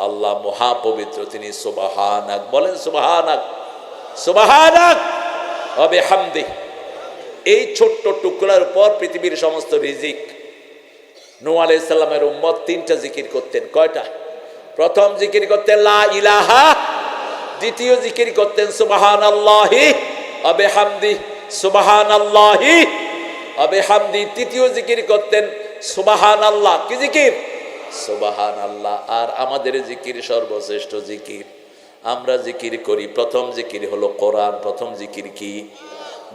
আল্লাহ মহাপবিত্র, তিনি সুবহানাক। বলেন সুবহানাক, সুবহানাক ওয়া বিহামদিহি। এই ছোট্ট টুকরার উপর পৃথিবীর সমস্ত রিজিক। নূহ আলাইহিস সালামের উম্মত তিনটা জিকির করতেন। কয়টা? প্রথম জিকির করতেন লা ইলাহা, দ্বিতীয় জিকির করতেন সুবহানাল্লাহি ওয়া বিহামদিহি, সুবহানাল্লাহি ওয়া বিহামদিহি, তৃতীয় জিকির করতেন সুবহানাল্লাহ। কি জিকির? সুবহানাল্লাহ। আর আমাদের জিকির সর্বশ্রেষ্ঠ জিকির আমরা জিকির করি। প্রথম জিকির হলো কোরআন, প্রথম জিকির কি?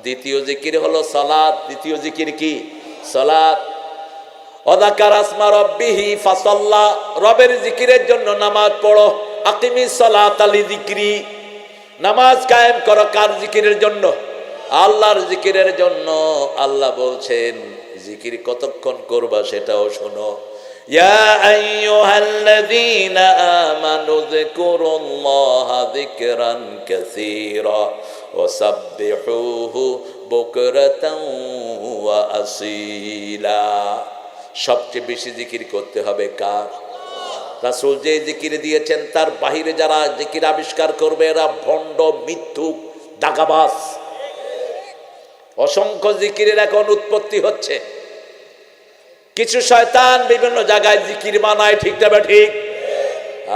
দ্বিতীয় জিকির হলো সালাত, দ্বিতীয় জিকির কি? সালাত। ওয়াযাকারা আসমা রাব্বিহি ফাসাল্লা, রবের জিকিরের জন্য নামাজ পড়ো। আকিমিস সালাতা লিযিকরি, নামাজ কায়েম করো কার জিকিরের জন্য? আল্লাহর জিকিরের জন্য। আল্লাহ বলছেন জিকির কতক্ষণ করবা সেটাও শোনো। ইয়া আইয়ুহাল্লাযীনা আমানু যিকুরুল্লাহা যিকরান কাসীরা ওয়াসাব্বিহুহু বুকরাতান ওয়া আসীলা। সবচেয়ে বেশি জিকির করতে হবে কার? রাসূল যে জিকির দিয়েছেন তার বাহিরে যারা জিকির আবিষ্কার করবে এরা ভণ্ড, মিথ্যুক, দাগাবাজ। অসংখ্য জিকিরের এখন উৎপত্তি হচ্ছে। কিছু শয়তান বিভিন্ন জায়গায় জিকির বানায়, ঠিক না ঠিক?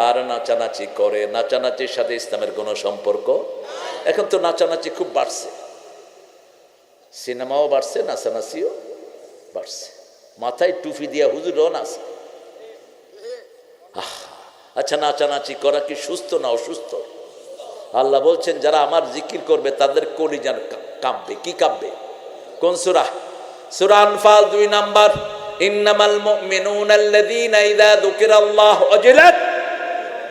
আর নাচানাচি করে। নাচানাচির সাথে ইসলামের কোনো সম্পর্ক। এখন তো নাচানাচি খুব বাড়ছে, সিনেমাও বাড়ছে, নাচানাচিও বাড়ছে। মাথায় টুপি দিয়া হুজুরও নাচে। আচ্ছা, নাচানাচি করা কি সুস্থ না অসুস্থ? আল্লাহ বলছেন যারা আমার জিকির করবে তাদের কলিজান কাঁপবে। কি কাঁপবে? কোন সূরা? সূরা আনফাল 2 নাম্বার। ইন্নামাল মুমিনুনা আল্লাযীনা ইযা যুকিরাল্লাহু ওয়াজিলাত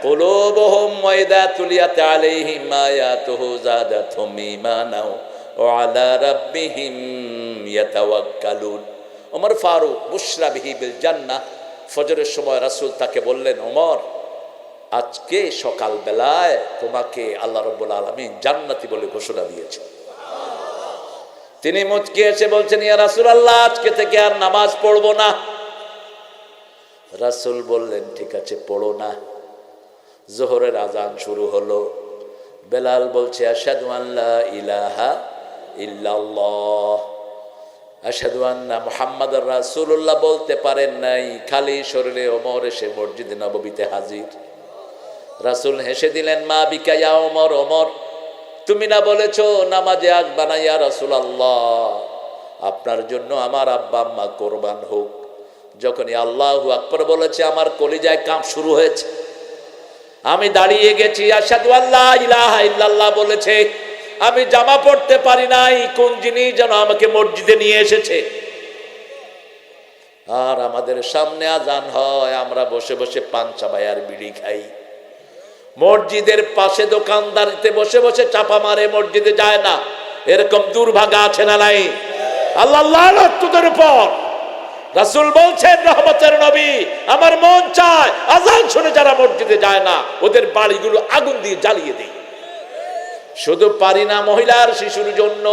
কুলুবুহুম ওয়া ইযা তুলিয়াত আলাইহিম আয়াতুহু যাদাতহুম ঈমানাও ওয়া আলা রাব্বিহিম ইয়াতাওয়াক্কালুন। ওমর ফারুক বুশরা বিহি বিল জান্নাহ, ফজরের সময় রাসূল তাকে বললেন, ওমর আজকে সকাল বেলায় তোমাকে আল্লাহ রাব্বুল আলামিন জান্নাতি বলে ঘোষণা দিয়েছে। তিনি মুচকি এসে বলছেন, ইয়া রাসূলুল্লাহ আজকে থেকে আর নামাজ পড়বো না। রাসূল বললেন, ঠিক আছে পড়ো না। যোহরের আজান শুরু হলো। বেলাল বলছে, আশহাদু আল্লা ইলাহা ইল্লাল্লাহ, আশহাদু আন্না মুহাম্মাদুর রাসূলুল্লাহ বলতে পারেন নাই, খালি শরীরে ওমর এসে মসজিদে নববীতে হাজির। রাসূল হেসে দিলেন, মা বিকা ইয়া ওমর, ওমর তুমি না বলেছো নামাজে আসবা না? ইয়া রাসূলুল্লাহ আপনার জন্য আমার আব্বা আম্মা কোরবান হোক। যখনই আল্লাহু আকবার বলেছে আমার কলিজায় কাঁপ শুরু হয়েছে। আমি দাঁড়িয়ে গেছি। আশহাদু আল্লা ইলাহা ইল্লাল্লাহ বলেছে, আমি জামা পড়তে পারি নাই, কোন জিনিস যেন আমাকে মসজিদে নিয়ে এসেছে। আর আমাদের সামনে আজান হয়, আমরা বসে বসে পান চাবাই আর বিড়ি খাই। মসজিদের পাশে দোকানদারিতে বসে বসে চাপা মারে, মসজিদে যায় না। এরকম দুর্ভাগা আছে না নাই? আল্লাহ লানত তোদের উপর। রাসূল বলছেন রহমতের নবী, আমার মন চায় আজান শুনে যারা মসজিদে যায় না ওদের বাড়িগুলো আগুন দিয়ে জ্বালিয়ে দেই। শুধু পারি না, মহিলার শিশুর জন্য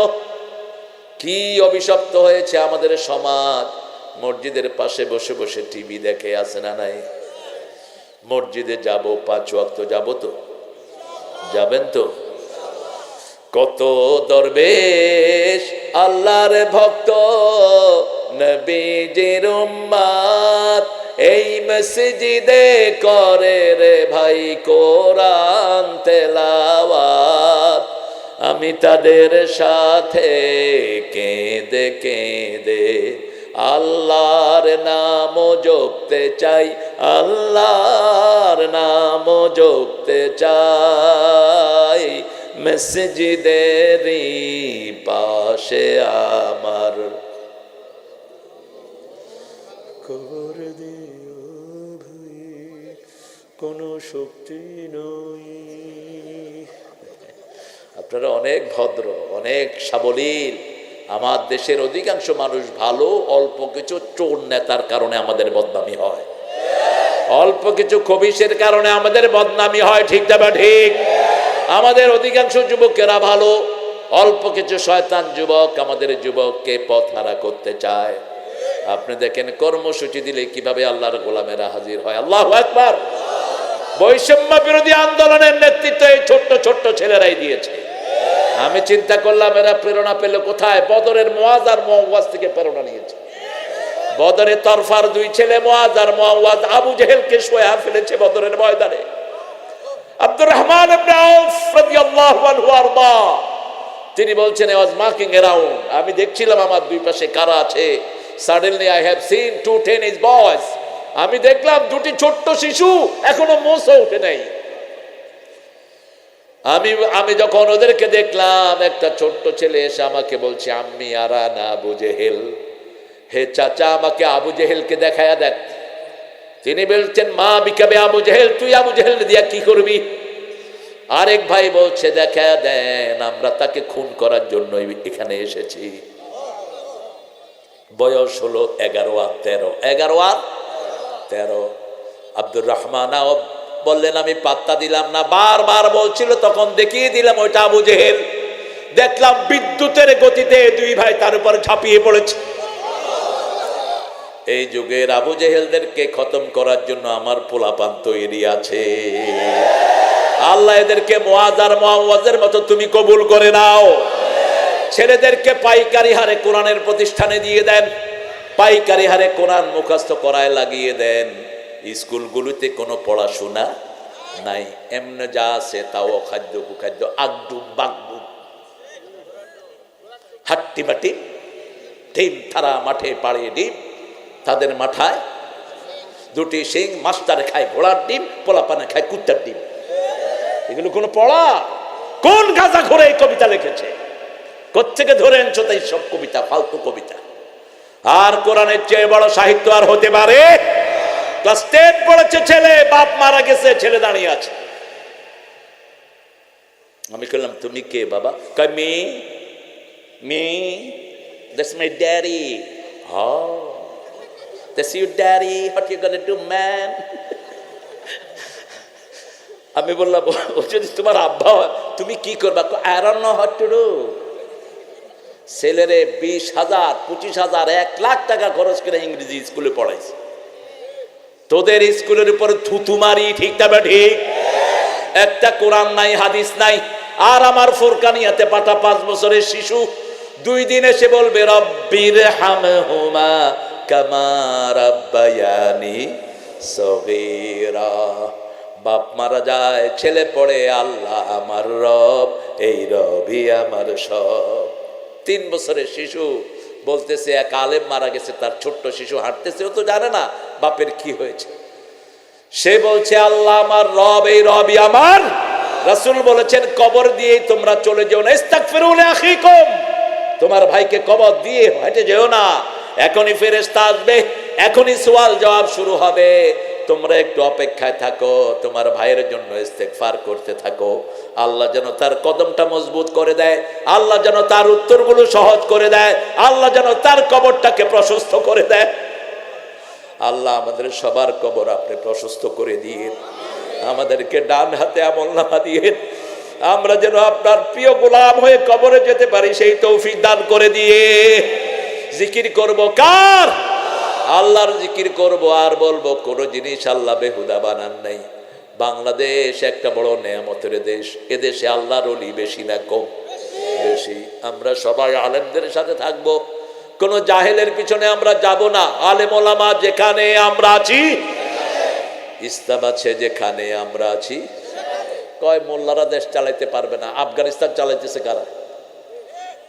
কি অভিশপ্ত হয়েছে আমাদের সমাজ। মসজিদের পাশে বসে বসে টিভি দেখে, আছে না নাই? মসজিদে যাব 5 ওয়াক্ত যাব তো? যাবেন তো? কত দরবেশ আল্লাহর ভক্ত নবীজির উম্মত এই মসজিদে করে রে ভাই কোরআন তেলাওয়াত। আমি তাদের সাথে কেঁদে কেঁদে আল্লাহর নাম জপতে চাই, আল্লাহর নাম জপতে চাই। মসজিদেরই পাশে আমার কবর দিও ভাই, কোনো শক্তি নই। আপনারা অনেক ভদ্র, অনেক সাবলীল। আমার দেশের অধিকাংশ মানুষ ভালো, অল্প কিছু চোর নেতার কারণে আমাদের বদনামি হয়, অল্প কিছু খবিশের কারণে আমাদের বদনামি হয়, ঠিক না ঠিক? আমাদের অধিকাংশ যুবকেরা ভালো, অল্প কিছু শয়তান যুবক আমাদের যুবককে পথহারা করতে চায়। আপনি দেখেন কর্মসূচি দিলে কিভাবে আল্লাহর গোলামেরা হাজির হয়। আল্লাহু আকবার। বৈষম্য বিরোধী আন্দোলনের নেতৃত্ব এই ছোট্ট ছোট্ট ছেলেরাই দিয়েছে। আমি চিন্তা করলাম এরা প্রেরণা পেল কোথায়? বদরের মুআজ আর মুআওয়াজ থেকে প্রেরণা নিয়েছে। বদরে তরফার 2 ছেলে মুআজ আর মুআওয়াজ আবু জেহেলকে শোয়া ফেলেছে বদরের ময়দানে। আব্দুর রহমান ইবনে আউফ রাদিয়াল্লাহু আনহু আরদা তিনি বলছেন, I was marking around, আমি দেখছিলাম আমার 2 পাশে কারা আছে। Suddenly I have seen 2 teenage boys, আমি দেখলাম 2টি ছোট্ট শিশু, এখনো মোছা ওঠে নাই। আমি যখন ওদেরকে দেখলাম, একটা ছোট্ট ছেলে এসে আমাকে বলছে, আম্মি আরানা আবু জেহেল, হে চাচা আমাকে আবু জেহেলকে দেখায়া দেখ। তিনি বলছেন মা বিকাবে আবু জেহেল, তুই আবু জেহেল দিয়া কি করবি? আরেক ভাই বলছে দেখায়া দেন, আমরা তাকে খুন করার জন্য এখানে এসেছি। বয়স হলো 11 আর 13, 11 আর 13। আব্দুর রহমান বললেন আমি পাত্তা দিলাম না, বারবার বলছিল, তখন দেখিয়ে দিলাম ওইটা আবু জেহেল। দেখলাম বিদ্যুতের গতিতে দুই ভাই তার উপর ঝাঁপিয়ে পড়েছে। এই যুগের আবু জেহেলদেরকে খতম করার জন্য আমার পোলাপান তৈরি আছে। আল্লাহ এদেরকে মুআয আর মুআওয়াজের মতো তুমি কবুল করে নাও। ছেলেদেরকে পাইকারি হারে কোরআনের প্রতিষ্ঠানে দিয়ে দেন, পাইকারি হারে কোরআন মুখস্থ করায় লাগিয়ে দেন। স্কুলগুলোতে কোনো পড়াশোনা নাই, এমনি যা আছে তাও খাদ্য কুখাদ্য, আগডুম বাগডুম, হাট্টি বাটি, ডিম তারা মাঠে পাড়ে ডিম, তাদের মাথায় দুটি সিং, মাস্টারে খায় ঘোড়ার ডিম, পোলাপানে খায় কুত্তার ডিম। এগুলো কোনো পড়া? কোন গাঁজা ঘোরে এই কবিতা লিখেছে? কোত্থেকে ধরে আনছো তাই সব কবিতা? ফালতু কবিতা। আর কোরআনের চেয়ে বড় সাহিত্য আর হতে পারে? ক্লাস 10 পড়েছে ছেলে, বাপ মারা গেছে, ছেলে দাঁড়িয়ে আছে। আমি বললাম তুমি কে বাবা? কয় me, me, that's my daddy. Oh, that's your daddy. What you gonna do, man? আমি বললাম ও যদি তোমার আব্বা হয় তুমি কি করবা? I don't know what to do. ছেলেরে 20,000, 25,000, 1 লাখ টাকা খরচ করে ইংরেজি স্কুলে পড়াইছে। তোদের স্কুলের উপর থুতু মারি, ঠিক না ঠিক? একটা কোরআন নাই, হাদিস নাই। আর আমার ফুরকানিয়াতে পাঠা 5 বছরের শিশু 2 দিন এসে বলবে রব্বির হামহুমা কামা রাব্বায়ানি সগীরা। বাপ মারা যায়, ছেলে পড়ে আল্লাহ আমার রব, এই রবই আমার সব। 3 বছরের শিশু বলতেছে এক আলেম মারা গেছে, তার ছোট্ট শিশু হাঁটতেছে, ও তো জানে না বাপের কি হয়েছে। সে বলছে আল্লাহ আমার রব, এই রবই আমার। রাসূল বলেছেন কবর দিয়েই তোমরা চলে যেও না, ইস্তাগফিরু লিআখিকুম, তোমার ভাইকে কবর দিয়ে হেঁটে যেও না। এখনই ফেরেশতা আসবে, এখনই সওয়াল জবাব শুরু হবে। তোমরা একটু অপেক্ষায় থাকো, তোমার ভাইয়ের জন্য ইস্তেগফার করতে থাকো। আল্লাহ যেন তার কদমটা মজবুত করে দেয়, আল্লাহ যেন তার উত্তরগুলো সহজ করে দেয়, আল্লাহ যেন তার কবরটাকে প্রশস্ত করে দেয়। আল্লাহ আমাদের সবার কবর আপনি প্রশস্ত করে দিয়ে, আমাদেরকে ডান হাতে আমলনামা দিয়ে আমরা যেন আপনার প্রিয় গোলাম হয়ে কবরে যেতে পারি সেই তৌফিক দান করে দিয়ে। জিকির করব কার? আল্লাহর জিকির করব। আর বলবো কোন জিনিস আল্লাহ বেহুদা বানান নাই। বাংলাদেশ একটা বড় নেয়ামতের দেশ, এদেশে আল্লাহর ওলি বেশি না কম? বেশি। আমরা সবাই আলেমদের সাথে থাকবো, কোন জাহেলের পিছনে আমরা যাব না। আলেম ওলামা যেখানে আমরা আছি, ইসলাম আছে যেখানে আমরা আছি। কয় মোল্লারা দেশ চালাইতে পারবে না? আফগানিস্তান চালাইতেছে কারা?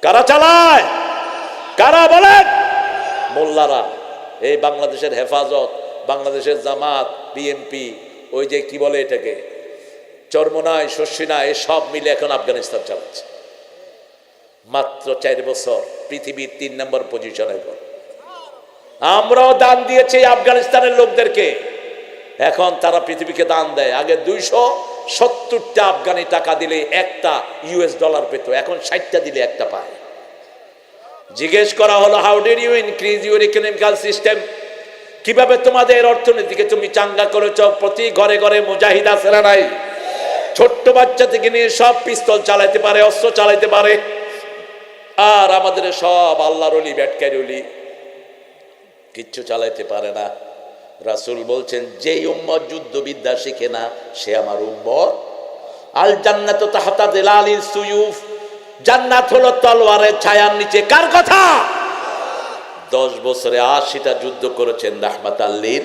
কারা চালায়? কারা বলেন? মোল্লারা। এই বাংলাদেশের হেফাজত, বাংলাদেশের জামাত, বিএনপি, ওই যে কি বলে এটাকে, চরমনাই, শস্যিনাই, সব মিলে এখন আফগানিস্তান চালাচ্ছে। মাত্র 4 বছর পৃথিবীর 3 নম্বর পজিশনে। আমরাও দান দিয়েছি আফগানিস্তানের লোকদেরকে, এখন তারা পৃথিবীকে দান দেয়। আগে 270টা আফগানি টাকা দিলে একটা US ডলার পেত, এখন 60টা দিলে একটা পায়। জিজ্ঞেস করা হলো how did you increase your economical system, কিভাবে তোমাদের অর্থনীতিকে তুমি চাঙ্গা করেছ? প্রতি ঘরে ঘরে মুজাহিদ আছে না নাই? ছোট্ট বাচ্চা থেকে নিয়ে সব পিস্তল চালাইতে পারে, অস্ত্র চালাইতে পারে। আর আমাদের সব আল্লাহর ওলি, ব্যাটকারি ওলি, কিচ্ছু চালাইতে পারে না। রাসূল বলছেন যেই উম্মত যুদ্ধবিদ্যা শিখে না সে আমার উম্মত। আল জান্নাতু তাহতা যিলালিস সুয়ুফ, জান্নাত হলো তলোয়ারের ছায়ার নিচে। কার কথা? 10 বছরে 80টা যুদ্ধ করেছেন রাহমাতাল লিল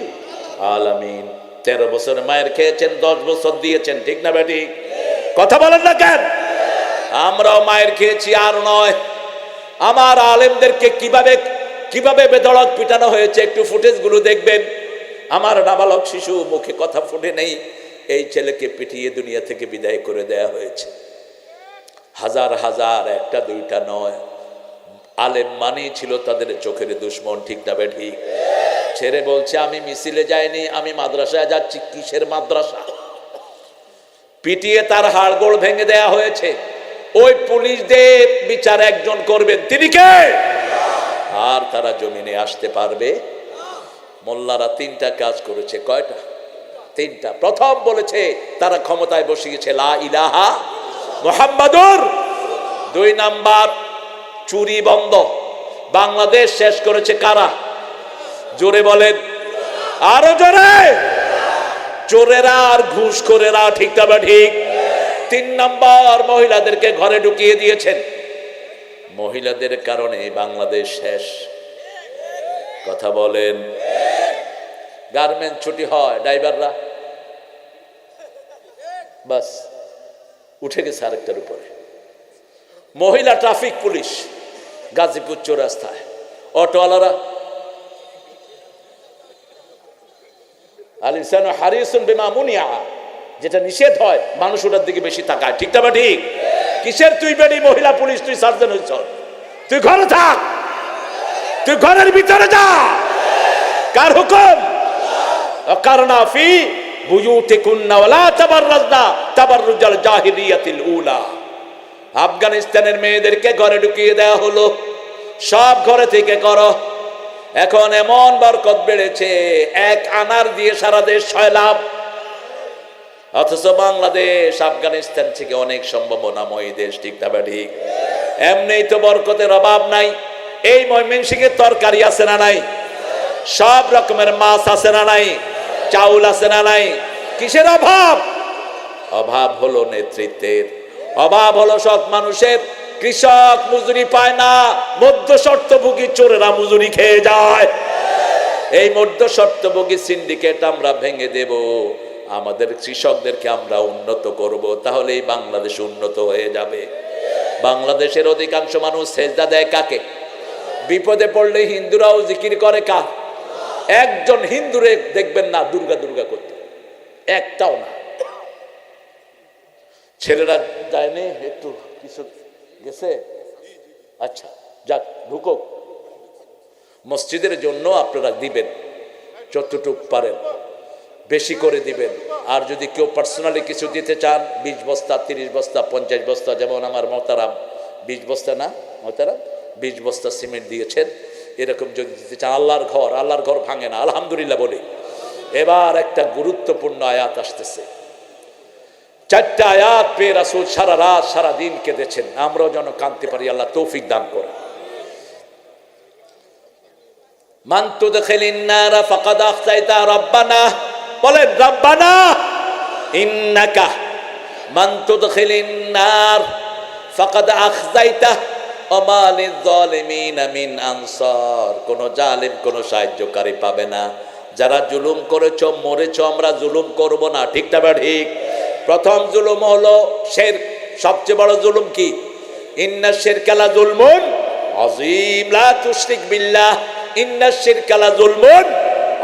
আলামিন। 13 বছরে মায়ের খেয়েছেন, 10 বছর দিয়েছেন, ঠিক না বেটি? কথা বলেন না কেন? আমরাও মায়ের খেয়েছি, আর নয়। আমার আলেমদেরকে কিভাবে বেধড়ক পিটানো হয়েছে, একটু ফুটেজগুলো দেখবেন। আমার নাবালক শিশু, মুখে কথা ফুটে নেই, এই ছেলেকে পিটিয়ে দুনিয়া থেকে বিদায় করে দেয়া হয়েছে। হাজার হাজার, একটা দুইটা নয়, আলেম মানেই ছিল তাদের চোখের দুশ্মন, ঠিক না বেঠিক? ছেড়ে বলছে আমি মিছিলে যাইনি, আমি মাদ্রাসায় যাচ্ছি। কিসের মাদ্রাসা? পিটিয়ে তার হাড়গোড় ভেঙে দেয়া হয়েছে। ওই পুলিশদের বিচার একজন করবেন, তিনি কে? আর তারা জমিনে আসতে পারবে? মোল্লারা তিনটা কাজ করেছে। কয়টা? তিনটা। প্রথম বলেছে তারা ক্ষমতায় বসিয়েছে লা ইলাহা মুহাম্মাদুর। 2 নাম্বার, চুরি বন্ধ। বাংলাদেশ শেষ করেছে কারা? জোরে বলেন, আরো জোরে। চোরেরা আর ঘুষখোরেরা, ঠিক না ঠিক? 3 নাম্বার, মহিলাদেরকে ঘরে ঢুকিয়ে দিয়েছেন। মহিলাদের কারণে বাংলাদেশ শেষ। কথা বলেন। গার্মেন্ট ছুটি হয়, ড্রাইভাররা বাস উঠে গেছে আরেকটার উপরে। মহিলা ট্রাফিক পুলিশ গাজীপুর চৌরাস্তায়, অটোওয়ালারা আলিসান হারিসুন বিমা মুনিয়া, যেটা নিষেধ হয় মানুষ ওটার দিকে বেশি তাকায়, ঠিক না ঠিক? কিসের তুই বেডি মহিলা পুলিশ, তুই সার্জন হইছ? তুই ঘরে থাক, তুই ঘরের ভিতরে যা। কার হুকুম? কারনা ফি বুয়ুতিকুন্না ওয়ালা তাবাররাজনা তাবাররুজাল জাহিলিয়াতিল উলা। আফগানিস্তানের মেয়েদেরকে ঘরে ঢুকিয়ে দেওয়া হলো, সব ঘরে থেকে করো। এখন এমন বরকত বেড়েছে, 1 আনার দিয়ে সারা দেশ 6 লাভ। অথচ বাংলাদেশ আফগানিস্তান থেকে অনেক সম্ভাবনাময় দেশ, ঠিক না ঠিক? এমনিই তো বরকতের অভাব নাই। এই ময়মনসিংহের তরকারি আছে না নাই? সব রকমের মাছ আছে না নাই? চাউল আছে না নাই? কিসের অভাব? অভাব হলো নেতৃত্বের, অভাব হলো সৎ মানুষের। কৃষক মজুরি পায় না, মধ্যস্বত্বভোগী চোরেরা মজুরি খেয়ে যায়। এই মধ্যস্বত্বভোগী সিন্ডিকেট আমরা ভেঙে দেব, আমাদের কৃষকদেরকে আমরা উন্নত করব, তাহলে এই বাংলাদেশ উন্নত হয়ে যাবে। বাংলাদেশের অধিকাংশ মানুষ সেজদা দেয় কাকে? বিপদে পড়লে হিন্দুরাও জিকির করে কার? একজন হিন্দুরে দেখবেন না দুর্গা দুর্গা করতে, একটাও না। ছেলেরা যায়নি, একটু কিছু গেছে, আচ্ছা যাক, ঢুকুক। মসজিদের জন্য আপনারা দিবেন যতটুক পারেন, বেশি করে দিবেন। আর যদি কেউ পার্সোনালি কিছু দিতে চান, 20 বস্তা 30 বস্তা 50 বস্তা, যেমন আমার মোহতারাম 20 বস্তা না মোহতারাম 20 বস্তা সিমেন্ট দিয়েছেন, এরকম যদি দিতে চান। আল্লাহর ঘর ভাঙে না, আলহামদুলিল্লাহ বলি। এবার একটা গুরুত্বপূর্ণ আয়াত আসতেছে। 4টা আয়াত পেয়ে রাসূল সারা রাত সারা দিন কেঁদেছেন। আমরাও যেন কাঁদতে পারি, আল্লাহ তৌফিক দান করেন। মান তুদখিলিন নার ফাকাদ আখযাইতা রাব্বানা, বলেন রাব্বানা ইন্নাকা মান তুদখিলিন নার ফাকাদ আখযাইতা ওয়া মা লিয-যালিমিনা মিন আনসার। কোন জালেম কোন সাহায্যকারী পাবে না। যারা জুলুম করেছো মরেছো, আমরা জুলুম করব না, ঠিক না ঠিক? প্রথম জুলুম হলো শিরক। সবচেয়ে বড় জুলুম কি? ইন্নাশ শিরকা লা যুলমুন আযীম লা তুশরিক বিল্লাহ ইন্নাশ শিরকা লা যুলমুন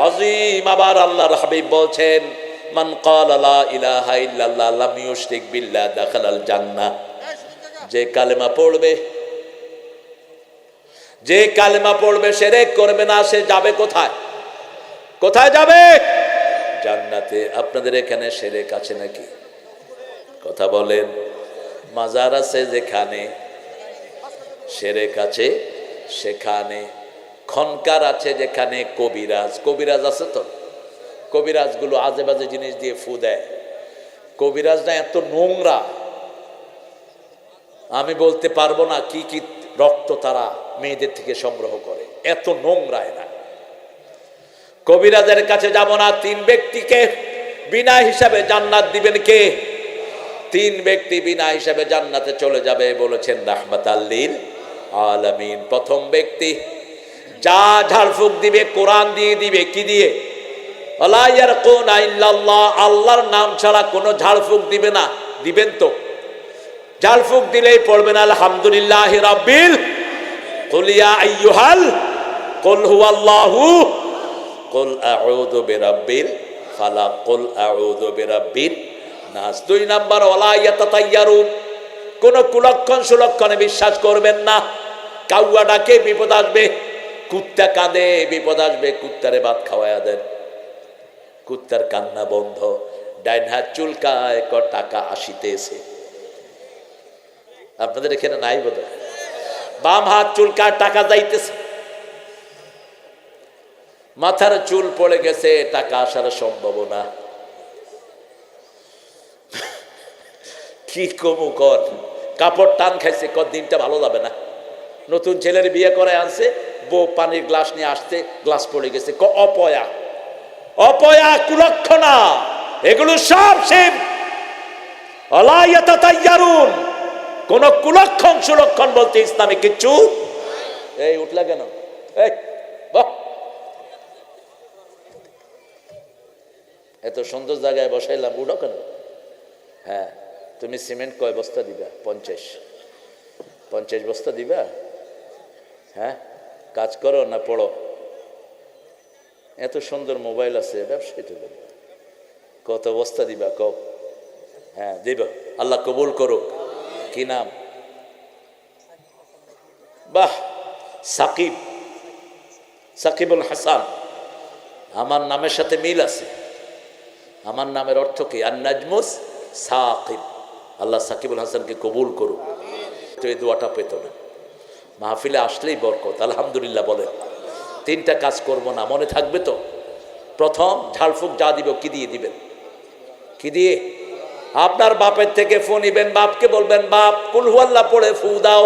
আযীম। আবার আল্লাহর হাবিব বলছেন মান ক্বালা লা ইলাহা ইল্লাল্লাহ লাম ইউশরিক বিল্লাহ দাখালাল জান্নাহ। যে কালেমা পড়বে শিরক করবে না, সে যাবে কোথায়? কোথায় যাবে? জান্নাতে। আপনাদের এখানে শিরক আছে নাকি? কথা বলেন। মাজার আছে যেখানে, শিরক আছে সেখানে। খনকার আছে যেখানে, কবিরাজ আছে তো। কবিরাজগুলো আজে বাজে জিনিস দিয়ে ফু দেয়। কবিরাজরা এত নোংরা, আমি বলতে পারবো না কি কি রক্ত তারা মেয়েদের থেকে সংগ্রহ করে, এত নোংরা এরা। কবিরাজের কাছে যাব না। 3 ব্যক্তিকে বিনা হিসাবে জান্নাত দিবেন কে? 3 ব্যক্তি বিনা হিসাবে জান্নাতে চলে যাবে বলেছেন রাহমাতাল লিল আলামিন। প্রথম ব্যক্তি যা ঝাড়ফুঁক দিবে কোরআন দিয়ে দিবে। কি দিয়ে? ওয়ালা ইয়ারকুনা ইল্লাল্লাহ, আল্লাহর নাম ছাড়া কোনো ঝাড়ফুঁক দিবে না। দিবেন তো? ঝাড়ফুঁক দিলেই পড়বেন আলহামদুলিল্লাহি রাব্বিল কুল ইয়া আইয়ুহাল কুল হুয়াল্লাহু কুল আউযু বিরাব্বিল ফালাক কুল আউযু বিরাব্বিন নাস। 2 নাম্বার ওয়ালা ইয়াতাতায়্যারুন, কোন কুলক্ষণ সুলক্ষণে বিশ্বাস করবেন না। কাউয়া ডাকে বিপদ আসবে, কুত্তা কাঁদে বিপদ আসবে, কুত্তারে ভাত খাওয়ায়া দেন, কুত্তার কান্না বন্ধ, ডাইন হাত চুলকায় টাকা আসিতেছে। আপনাদের এখানে নাই বোধ, বাম হাত চুলকায় টাকা যাইতেছে, মাথার চুল পড়ে গেছে, টাকা আসার সম্ভাবনা। কি কমু কর, কাপড় টান খাইছে, দিনটা ভালো যাবে না। নতুন ছেলের বিয়ে করে আনছে, বউ পানির গ্লাস নিয়ে আসতে, গ্লাস পড়ে গেছে, অপয়া, অপয়া, কুলক্ষণা, এগুলো সব শিব। অলায়াতাতাইয়ারুন, কোন কুলক্ষণ সুলক্ষণ বলতে ইসলামে কিচ্ছু। এই উঠলা কেন? এই বাহ, এত সুন্দর জায়গায় বসাইলাম, উঠো কেন? হ্যাঁ, তুমি সিমেন্ট কয় বস্তা দিবা? 50 বস্তা দিবা? হ্যাঁ, কাজ করো না পড়ো? এত সুন্দর মোবাইল আছে, ব্যবসায়ী তো কত বস্তা দিবা কও? হ্যাঁ দিব, আল্লাহ কবুল করুক। কি নাম? বাহ, সাকিব, সাকিবুল হাসান। আমার নামের সাথে মিল আছে। আমার নামের অর্থ কি? আন-নাজমুস সাকিব। আল্লাহ সাকিবুল হাসানকে কবুল করুক। তো এই দোয়াটা পেত না, মাহফিলে আসলেই বরকত। আলহামদুলিল্লাহ বলেন। 3টা কাজ করব না, মনে থাকবে তো? প্রথম, ঝাড়ফুঁক যা দিব, কি দিয়ে দিবেন? কি দিয়ে? আপনার বাপের থেকে ফোন নিবেন, বাপকে বলবেন, বাপ কুল হুয়াল্লাহ পড়ে ফু দাও,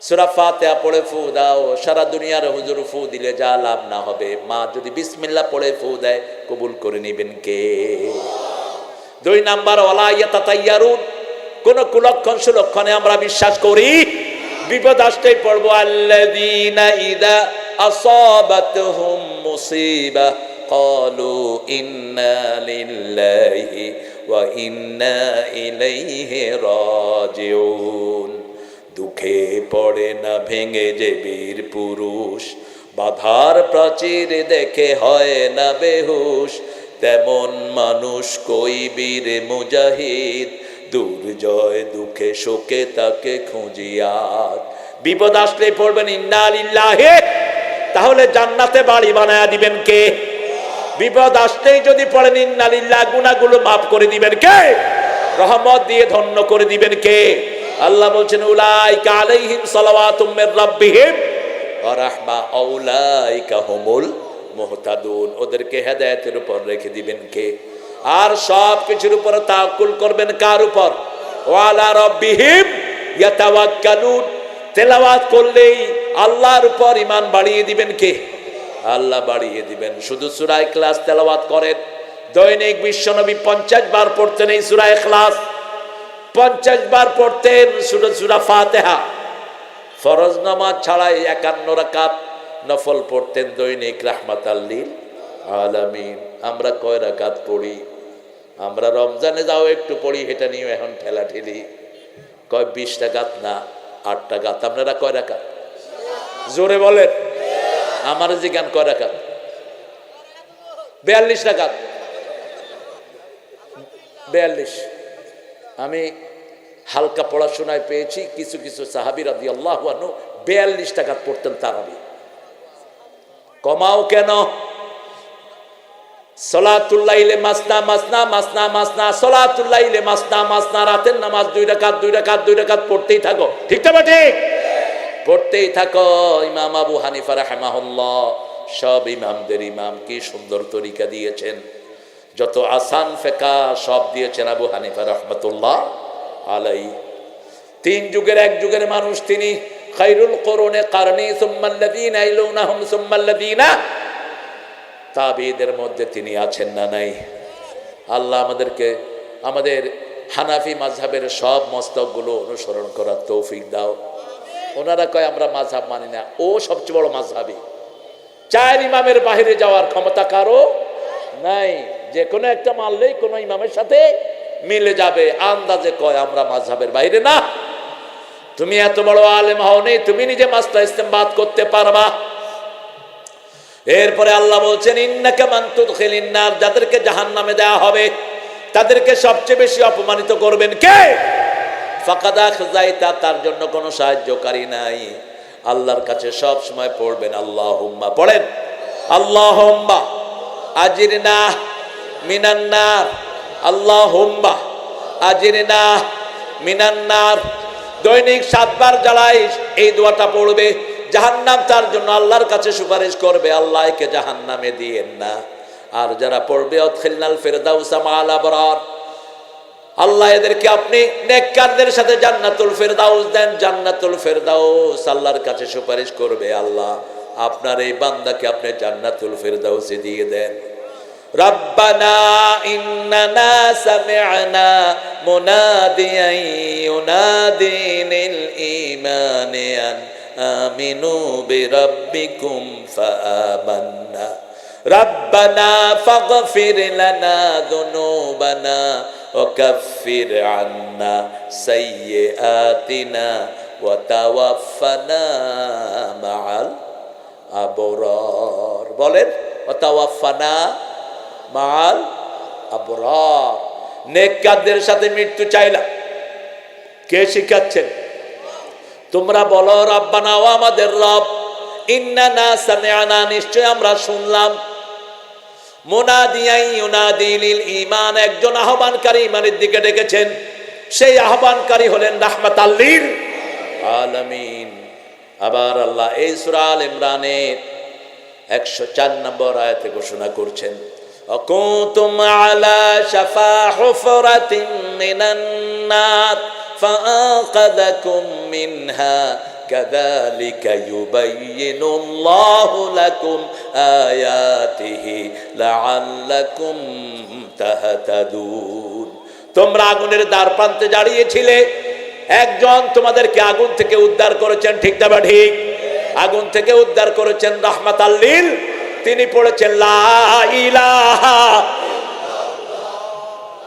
সূরা ফাতিহা পড়ে ফু দাও। সারা দুনিয়ার হুজুর ফু দিলে যা লাভ না হবে, মা যদি বিসমিল্লাহ পড়ে ফু দেয়, কবুল করে নেবেন কে? 2 নাম্বার, ওয়ালা ইয়াতাতাইয়ারুন, কোন কুলক্ষণ সুলক্ষণে আমরা বিশ্বাস করি। বিপদ আসতেই পড়বো, আল্লাযীনা ইযা আসাবাতহুম মুসিবা ক্বালু ইন্না লিল্লাহি ওয়া ইন্না ইলাইহি রাজিউন। দুঃখে পড়ে না ভেঙে যে বীর পুরুষ, বাধার প্রাচীর দেখে হয় না বেহুশ, তেমন মানুষ কই বীর মুজাহিদ, দুর্জয় দুঃখে শোকে তাকে খুঁজিয়া। বিপদ আসলে পড়বেন ইন্না লিল্লাহি, তাহলে জান্নাতে বাড়ি বানায়া দিবেন কে? বিপদ আসলেই যদি পড়েন ইন্না লিল্লাহ, গুনাহগুলো মাফ করে দিবেন কে? রহমত দিয়ে ধন্য করে দিবেন কে? আল্লাহ বলছেন, উলাইকা আলাইহিম সালাওয়াতুম মির রাব্বিহিম ওয়া রাহমা উলাইকা হুমুল মুহতাদুন। ওদেরকে হেদায়েতের উপর রেখে দিবেন কে? আর সব কিছুর উপর তাওয়াক্কুল করবেন কার উপর? ওয়া আলা রাব্বিহিম ইয়াতাওয়াক্কালুন। তেলাওয়াত করলেই আল্লাহর উপর ঈমান বাড়িয়ে দিবেন কে? আল্লাহ বাড়িয়ে দিবেন। শুধু সূরা ইখলাস তেলাওয়াত করেন, দৈনিক বিশ্বনবী 50 বার পড়তেন এই সূরা ইখলাস, 50 বার পড়তেন সূরা ফাতিহা। ফরজ নামাজ ছাড়াই 51 রাকাত নফল পড়তেন দৈনিক, রাহমাতাল লিল আলামিন। আমরা কয় রাকাত পড়ি? আমরা রমজানে যাও একটু পড়ি, এটা নিয়ে এখন ঠেলা ঠেলি। কয় 20 রাকাত না 8 রাকাত। আপনারা কয় রাকাত? জোরে বলেন। আমার জিজ্ঞান কয় রাকাত? 42 রাকাত। 42। আমি হালকা পড়াশোনায় পেয়েছি, কিছু কিছু সাহাবী রাদিয়াল্লাহু আনহু 42 রাকাত পড়তেন তারাবি। কমাও কেন? সলাতুল লাইলে মাসনা মাসনা মাসনা মাসনা, সলাতুল লাইলে মাসনা মাসনা, রাতের নামাজ 2 রাকাত 2 রাকাত 2 রাকাত পড়তেই থাকো। ঠিক না ঠিক? পড়তেই থাকো। ইমাম আবু হানিফা রাহিমাহুল্লাহ, সব ইমামদের ইমাম, কি সুন্দর তরিকা দিয়েছেন, যত আসান ফিকহ সব দিয়েছেন আবু হানিফা রাহমাতুল্লাহ আলাইহি। 3 যুগের 1 যুগের মানুষ তিনি। খায়রুল কুরুনে কারনি সুম্মাল্লাযীনা ইয়ালুনাহুম সুম্মাল্লাযীনা, তাবিঈদের মধ্যে তিনি আছেন না নাই? আল্লাহ আমাদেরকে আমাদের হানাফি মাযহাবের সব মস্তকগুলো অনুসরণ করার তৌফিক দাও। ওনারা কয় আমরা মাযহাব মানি না, ও সবচেয়ে বড় মাযহাবী। 4 ইমামের বাইরে যাওয়ার ক্ষমতা কারো নাই। যে কোনো একটা মানলেই কোনো ইমামের সাথে মিলে যাবে। আন্দাজে কয় আমরা মাযহাবের বাইরে না। তুমি এত বড় আলেম হও নি, তুমি নিজে মাসলা ইস্তেমবাত করতে পারবা? এরপরে আল্লাহ বলছেন, ইন্নাকা মান তুদখিলিন নার, যাদেরকে জাহান্নামে দেওয়া হবে তাদেরকে সবচেয়ে বেশি অপমানিত করবেন কে? ফাকাদ আখযাইতা, তার জন্য কোনো সাহায্যকারী নাই। আল্লাহর কাছে সব সময় পড়বেন আল্লাহুম্মা, পড়েন আল্লাহুম্মা আজিরনা মিনান নার, আল্লাহুম্মা আজিরনা মিনান নার। দৈনিক 7 বার জ্বালাই এই দোয়াটা পড়বে। জাহান্নাম তার জন্য আল্লাহর কাছে সুপারিশ করবে, আল্লাহ একে জাহান্নামে দিয়েন না। আর যারা পড়বে উদখিলনাল ফিরদাউসা মাআল আবরার, আল্লাহ এদেরকে আপনি নেককারদের সাথে জান্নাতুল ফিরদাউস দেন। জান্নাতুল ফিরদাউস আল্লাহর কাছে সুপারিশ করবে, আল্লাহ আপনার এই বান্দাকে আপনি জান্নাতুল ফিরদাউসে দিয়ে দেন। রব্বানা ইন্নানা সামি'না মুনাদিয়ান ইউনাদি লিল ঈমানি আন আমিনু বিরাব্বিকুম ফাআমান্না রব্বানা ফাগফির লানা যুনুবানা ওয়া কাফির আন্না সাইয়্যাতিনা ওয়া তাওয়াফফানা মাআল আবরার। বলেন ওয়া তাওয়াফফানা মাআল আবরার। নেককারদের সাথে মৃত্যু চাইলাম, কে শিখাচ্ছেন? তোমরা বলো রব্বানা, ও আমাদের রব, ইন্নানা সামি'না, নিশ্চয় আমরা শুনলাম, মুনাদিয়ান ইউনাদি লিল ঈমান, একজন আহ্বানকারী ঈমানের দিকে ডেকেছেন। সেই আহ্বানকারী হলেন রাহমাতাল লিল আলামিন। আবার আল্লাহ এই সূরা আল ইমরানের 104 নম্বর আয়াতে ঘোষণা করছেন, وكنتم على شفا حفرة من النار فأنقذكم منها كذلك يبين الله لكم آياته لعلكم تهتدون। তোমরা আগুনের দ্বার প্রান্তে দাঁড়িয়েছিলে, একজন তোমাদেরকে আগুন থেকে উদ্ধার করেছেন, ঠিক না ঠিক? আগুন থেকে উদ্ধার করেছেন রাহমাতাল লিল। তিনি পড়েছেন লা ইলাহা